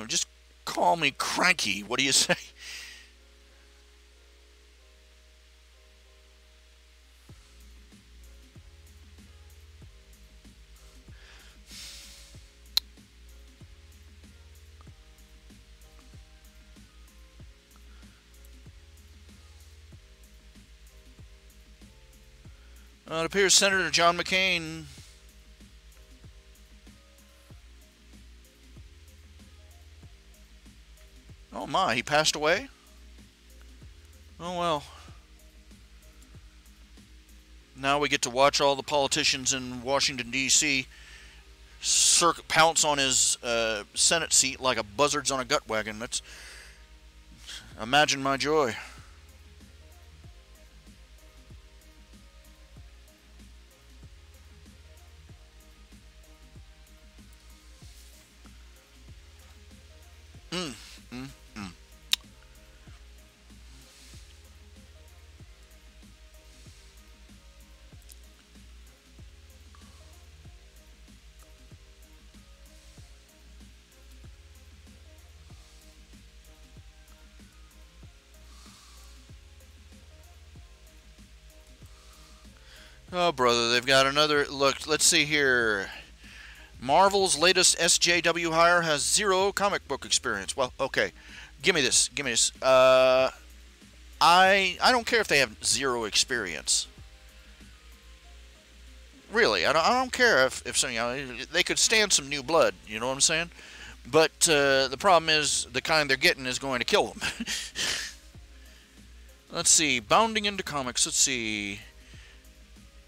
Just call me cranky. What do you say? It appears Senator John McCain oh my, he passed away? Oh well. Now we get to watch all the politicians in Washington, D.C. Pounce on his Senate seat like a buzzards on a gut wagon. Imagine my joy. Oh, brother, they've got another... Look, let's see here. Marvel's latest SJW hire has 0 comic book experience. Well, okay. Give me this. Give me this. I don't care if they have 0 experience. Really, I don't care if some, they could stand some new blood, you know what I'm saying? But the problem is the kind they're getting is going to kill them. Let's see. Bounding into comics. Let's see...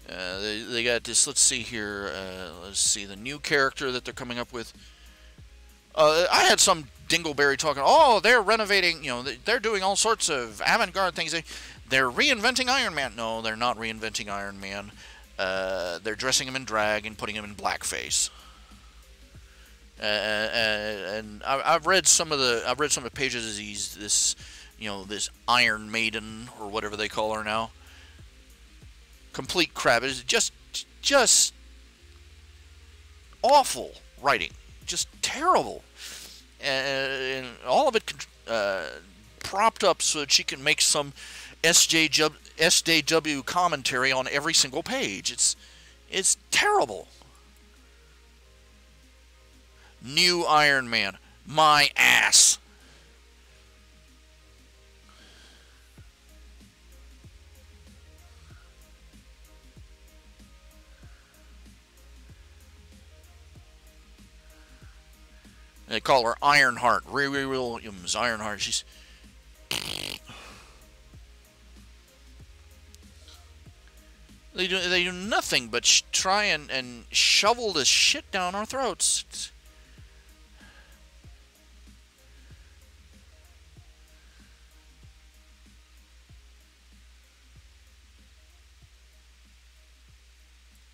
they got this, let's see here, let's see, the new character that they're coming up with. I had some dingleberry talking, oh, they're renovating, they're doing all sorts of avant-garde things. They're reinventing Iron Man. No, they're not reinventing Iron Man. They're dressing him in drag and putting him in blackface. And I've read some of the pages as he's this, this Iron Maiden, or whatever they call her now. Complete crap. It's just awful writing, just terrible, and all of it propped up so that she can make some SJW commentary on every single page. It's terrible. New Iron Man, my ass. They call her Ironheart. Riri Williams, Ironheart. She's... They do nothing but try and shovel this shit down our throats.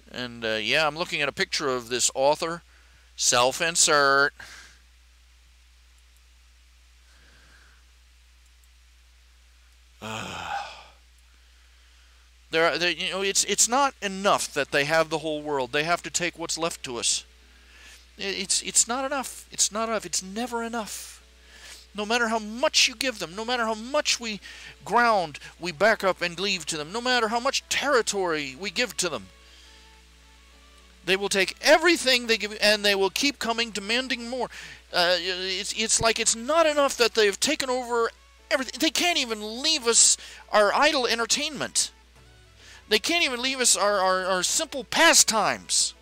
And, yeah, I'm looking at a picture of this author. Self-insert. It's not enough that they have the whole world. They have to take what's left to us. It's not enough. It's not enough. It's never enough. No matter how much you give them, no matter how much we back up and leave to them, no matter how much territory we give to them, they will take everything they give, and they will keep coming, demanding more. It's like it's not enough that they've taken over everything. They can't even leave us our idle entertainment. They can't even leave us our simple pastimes.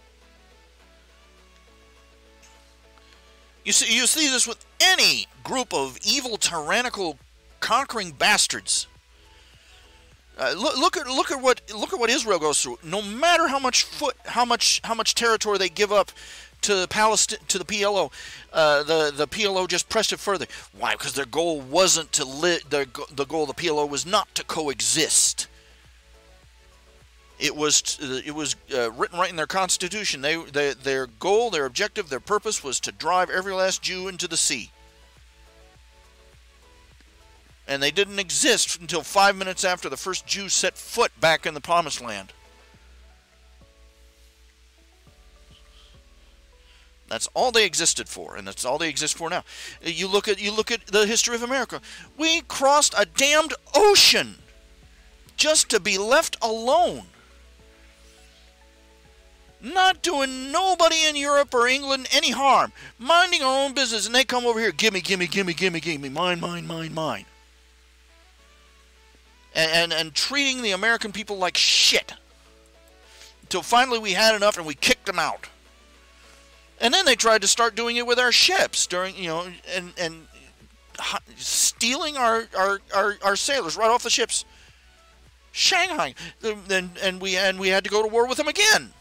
You see this with any group of evil, tyrannical, conquering bastards. Look at what Israel goes through. No matter how much territory they give up to Palestine, to the PLO, the PLO just pressed it further. Why? Because their goal wasn't to the goal of the PLO was not to coexist. It was written right in their constitution. Their goal, their objective, their purpose was to drive every last Jew into the sea. And they didn't exist until 5 minutes after the first Jew set foot back in the Promised Land. That's all they existed for, and that's all they exist for now. You look at the history of America. We crossed a damned ocean just to be left alone. Not doing nobody in Europe or England any harm. Minding our own business, and they come over here, gimme, mine. And treating the American people like shit. Until finally we had enough and we kicked them out. And then they tried to start doing it with our ships during, and stealing our sailors right off the ships. Shanghai. And we had to go to war with them again.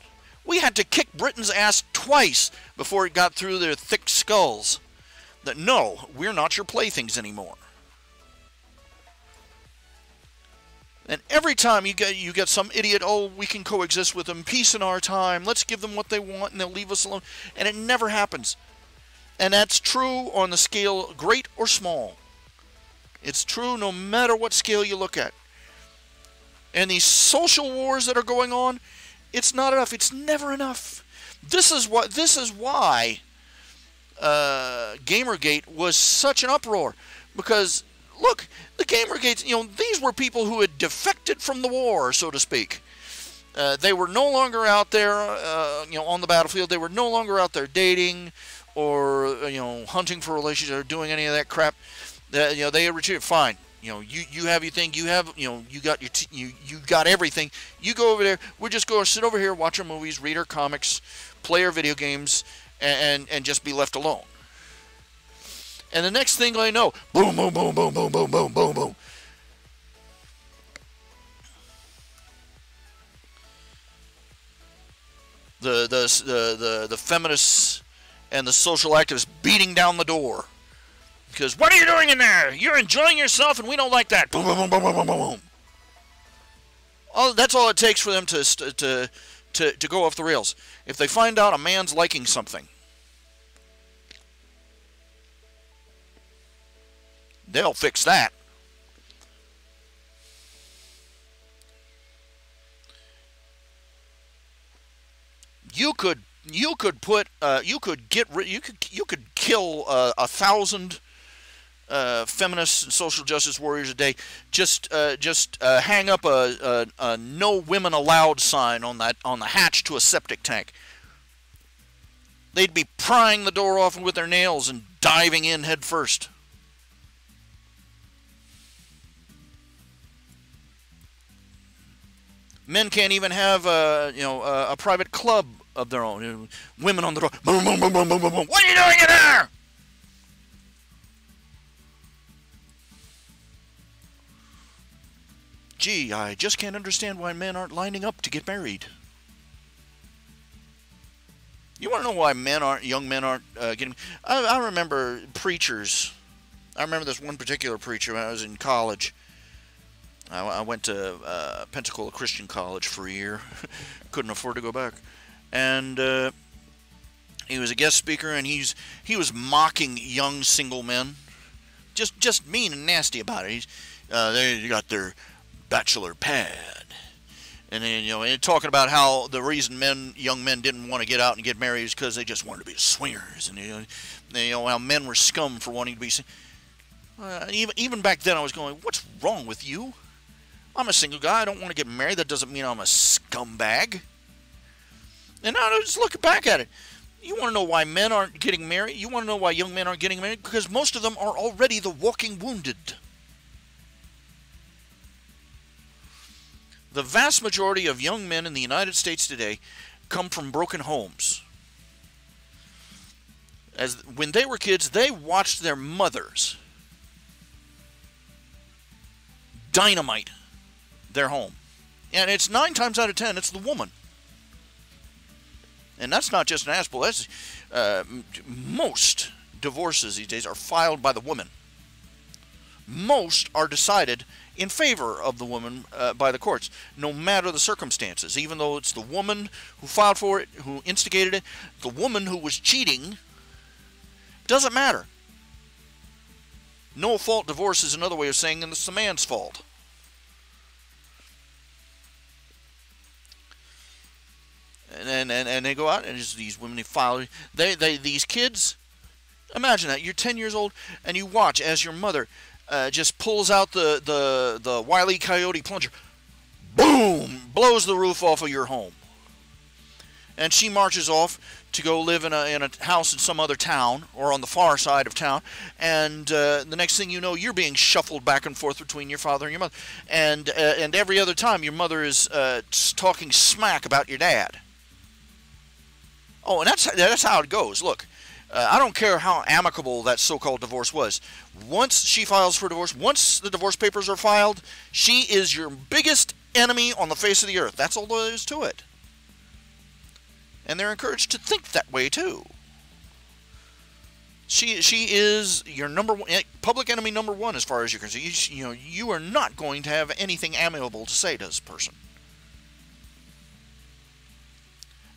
We had to kick Britain's ass twice before it got through their thick skulls that no, we're not your playthings anymore. And every time you get some idiot, oh, we can coexist with them, peace in our time, let's give them what they want and they'll leave us alone. And it never happens. And that's true on the scale great or small. It's true no matter what scale you look at. And these social wars that are going on, it's not enough. It's never enough. This is why Gamergate was such an uproar. Because, look, the Gamergates, these were people who had defected from the war, so to speak. They were no longer out there, on the battlefield. They were no longer out there dating or, hunting for relationships or doing any of that crap. They had retreated. Fine. You have your thing. You have, you got everything. You go over there. We're just going to sit over here, watch our movies, read our comics, play our video games, and just be left alone. And the next thing I know, boom, boom, boom, boom, boom, boom, boom, boom, boom. The feminists and the social activists beating down the door. Because, what are you doing in there? You're enjoying yourself and we don't like that. Boom, boom, boom, boom, boom, boom, boom. That's all it takes for them to go off the rails. If they find out a man's liking something, they'll fix that. You could kill 1,000 feminists and social justice warriors a day. Just hang up a "No Women Allowed" sign on the hatch to a septic tank. They'd be prying the door off with their nails and diving in head first. Men can't even have a private club of their own. Women on the door. Boom, boom, boom, boom, boom, boom, boom. What are you doing in there? Gee, I just can't understand why men aren't lining up to get married. You want to know why young men aren't getting... I remember preachers. I remember this one particular preacher when I was in college. I went to Pensacola Christian College for a year. Couldn't afford to go back. And he was a guest speaker, and he was mocking young single men. Just mean and nasty about it. They got their bachelor pad. And then, and talking about how the reason young men didn't want to get out and get married is because they just wanted to be swingers. And, how men were scum for wanting to be... Even back then, I was going, what's wrong with you? I'm a single guy. I don't want to get married. That doesn't mean I'm a scumbag. And now just look back at it. You want to know why men aren't getting married? You want to know why young men aren't getting married? Because most of them are already the walking wounded. The vast majority of young men in the United States today come from broken homes. When they were kids, they watched their mothers dynamite their home. And it's 9 times out of 10, it's the woman. And that's not just an aspect. That's most divorces these days are filed by the woman. Most are decided in favor of the woman by the courts, no matter the circumstances. Even though it's the woman who filed for it, who instigated it, the woman who was cheating, doesn't matter. No-fault divorce is another way of saying it's the man's fault. And they go out and just these women, they file. These kids, imagine that you're 10 years old and you watch as your mother just pulls out the Wile E. Coyote plunger, boom, blows the roof off of your home, and she marches off to go live in a house in some other town or on the far side of town, and the next thing you know, you're being shuffled back and forth between your father and your mother, and every other time your mother is talking smack about your dad. Oh, and that's how it goes. Look, I don't care how amicable that so-called divorce was. Once she files for divorce, once the divorce papers are filed, she is your biggest enemy on the face of the earth. That's all there is to it. And they're encouraged to think that way too. She is your public enemy number one as far as you're concerned. You are not going to have anything amiable to say to this person.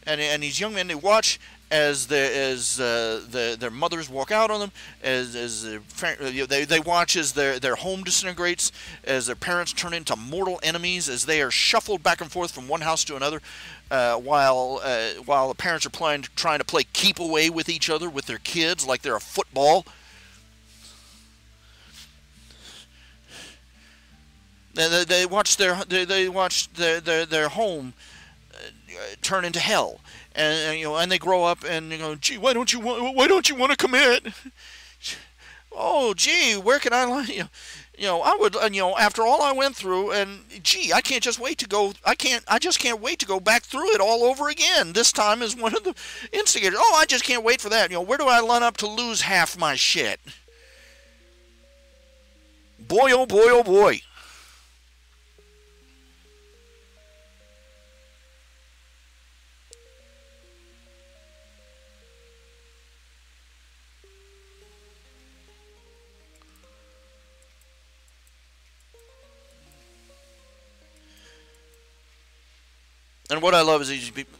And these young men, they watch as their mothers walk out on them, they watch as their home disintegrates, as their parents turn into mortal enemies, as they are shuffled back and forth from one house to another, while the parents are trying to play keep away with each other with their kids like they're a football. They watch their home turn into hell, and they grow up and gee, why don't you want to commit? Oh, gee, where can I I would after all I went through, and gee, I just can't wait to go back through it all over again. This time is one of the instigators. Oh, I just can't wait for that. Where do I line up to lose half my shit? Boy, oh boy, oh boy. And what I love is these people,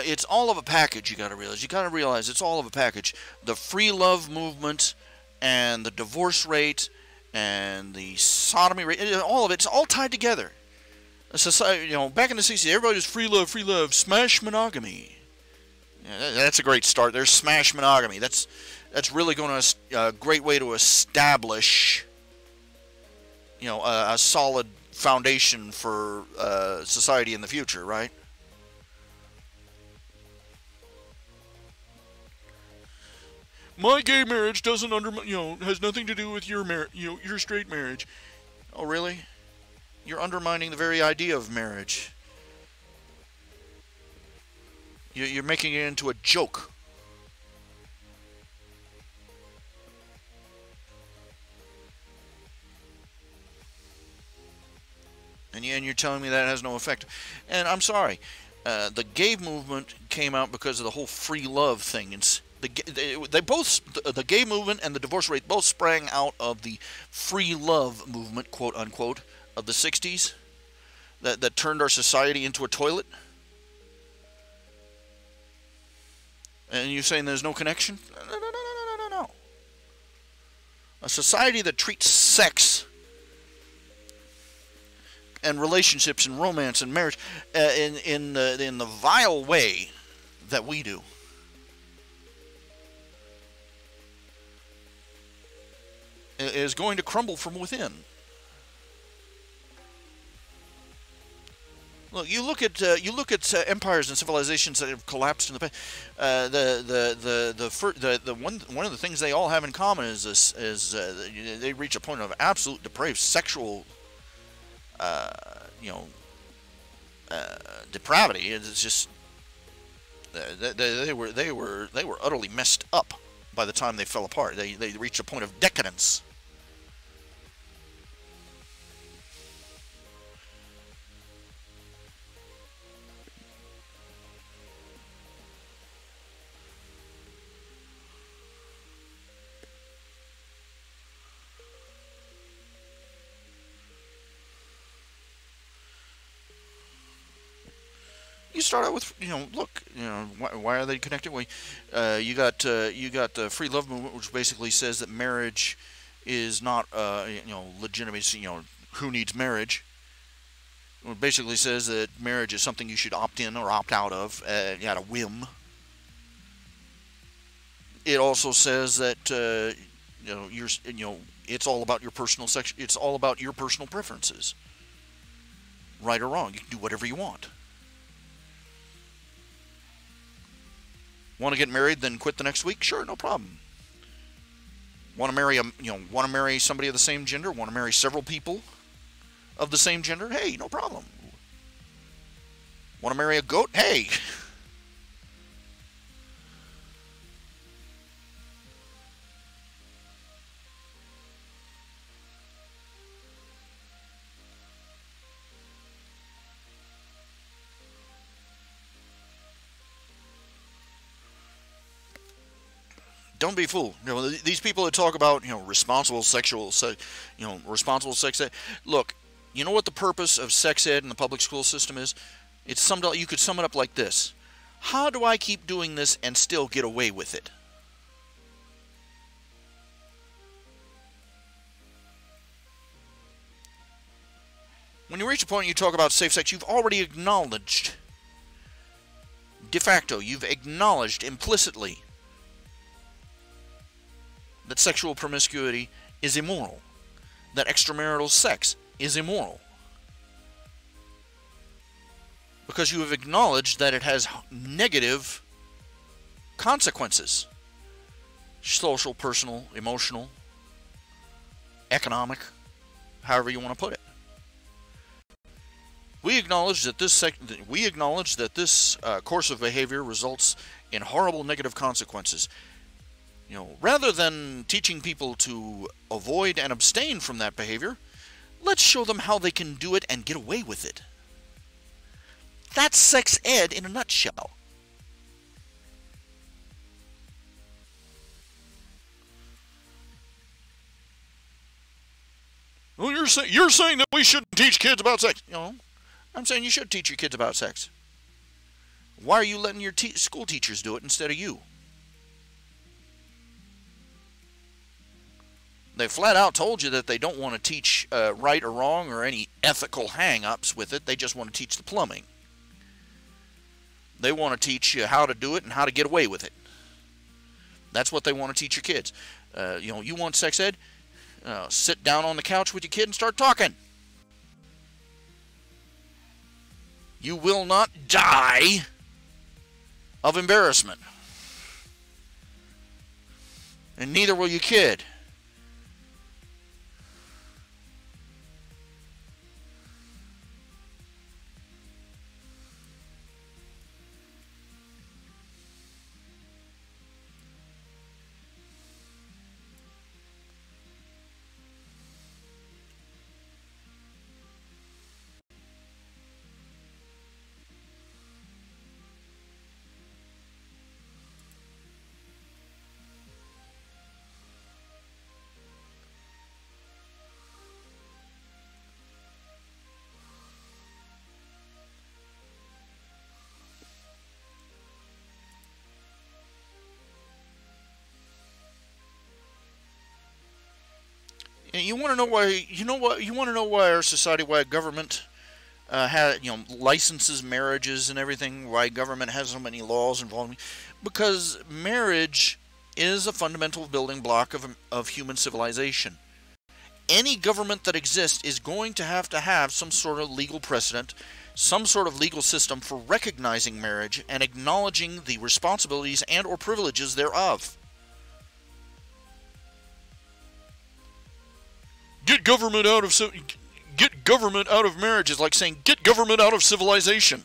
it's all of a package. You got to realize it's all of a package. The free love movement and the divorce rate and the sodomy rate, all of it's all tied together. A society, back in the 60s, everybody was free love, smash monogamy. Yeah, that's a great start. There's smash monogamy. That's really going to a great way to establish, a solid foundation for society in the future, right? My gay marriage doesn't has nothing to do with your your straight marriage. Oh, really? You're undermining the very idea of marriage. You're making it into a joke. And you're telling me that has no effect. And I'm sorry. The gay movement came out because of the whole free love thing. The gay movement and the divorce rate both sprang out of the free love movement, quote unquote, of the 60s that turned our society into a toilet. And you're saying there's no connection? No. A society that treats sex and relationships and romance and marriage in the vile way that we do. is going to crumble from within. Look, you look at empires and civilizations that have collapsed in the past. One of the things they all have in common is they reach a point of absolute depraved sexual, depravity. It's just they were utterly messed up by the time they fell apart. They reached a point of decadence. You start out with, look, why are they connected? Well, you got the free love movement, which basically says that marriage is not, legitimate. Who needs marriage? It basically says that marriage is something you should opt in or opt out of at a whim. It also says that it's all about your personal it's all about your personal preferences. Right or wrong, you can do whatever you want. Want to get married, then quit the next week? Sure, no problem. Want to marry somebody of the same gender? Want to marry several people of the same gender? Hey, no problem. Want to marry a goat? Hey. Don't be fooled. These people that talk about responsible sex ed. Look, you know what the purpose of sex ed in the public school system is? You could sum it up like this: how do I keep doing this and still get away with it? When you reach a point and you talk about safe sex, you've already acknowledged, de facto, you've acknowledged implicitly that sexual promiscuity is immoral, that extramarital sex is immoral, because you have acknowledged that it has negative consequences: social, personal, emotional, economic, however you want to put it. We acknowledge that this course of behavior results in horrible negative consequences. Rather than teaching people to avoid and abstain from that behavior, let's show them how they can do it and get away with it. That's sex ed in a nutshell. Well, you're saying that we shouldn't teach kids about sex. I'm saying you should teach your kids about sex. Why are you letting your school teachers do it instead of you? They flat out told you that they don't want to teach right or wrong or any ethical hang-ups with it. They just want to teach the plumbing. They want to teach you how to do it and how to get away with it. That's what they want to teach your kids. You want sex ed? Sit down on the couch with your kid and start talking. You will not die of embarrassment. And neither will your kid. You want to know why? You know what? You want to know why our society, why government licenses marriages and everything? Why government has so many laws involving? Because marriage is a fundamental building block of human civilization. any government that exists is going to have some sort of legal precedent, some sort of legal system for recognizing marriage and acknowledging the responsibilities and or privileges thereof. Get government out of marriage is like saying get government out of civilization.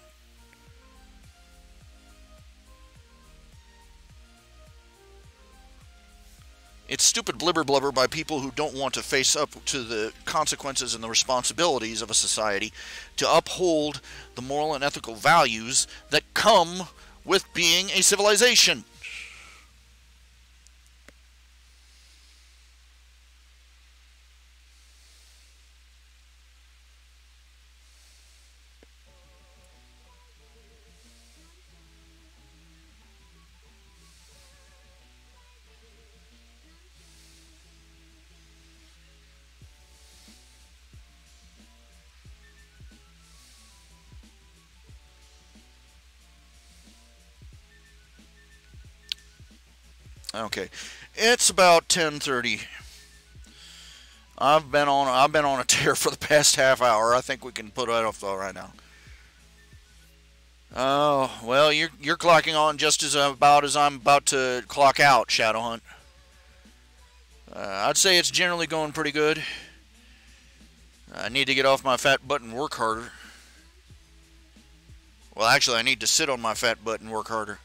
It's stupid blibber blubber by people who don't want to face up to the consequences and the responsibilities of a society to uphold the moral and ethical values that come with being a civilization. Okay, it's about 10:30. I've been on a tear for the past half hour. I think we can put that off right now. Oh well, you're clocking on just as I'm about to clock out, Shadowhunt. I'd say it's generally going pretty good. I need to get off my fat butt and work harder. Well, actually, I need to sit on my fat butt and work harder.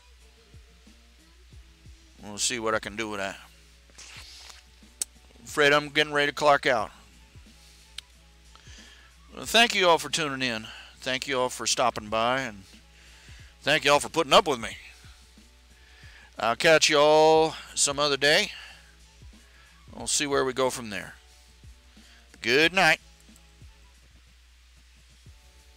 We'll see what I can do with that. I'm afraid I'm getting ready to clock out. Well, thank you all for tuning in. Thank you all for stopping by, and thank you all for putting up with me. I'll catch you all some other day. We'll see where we go from there. Good night.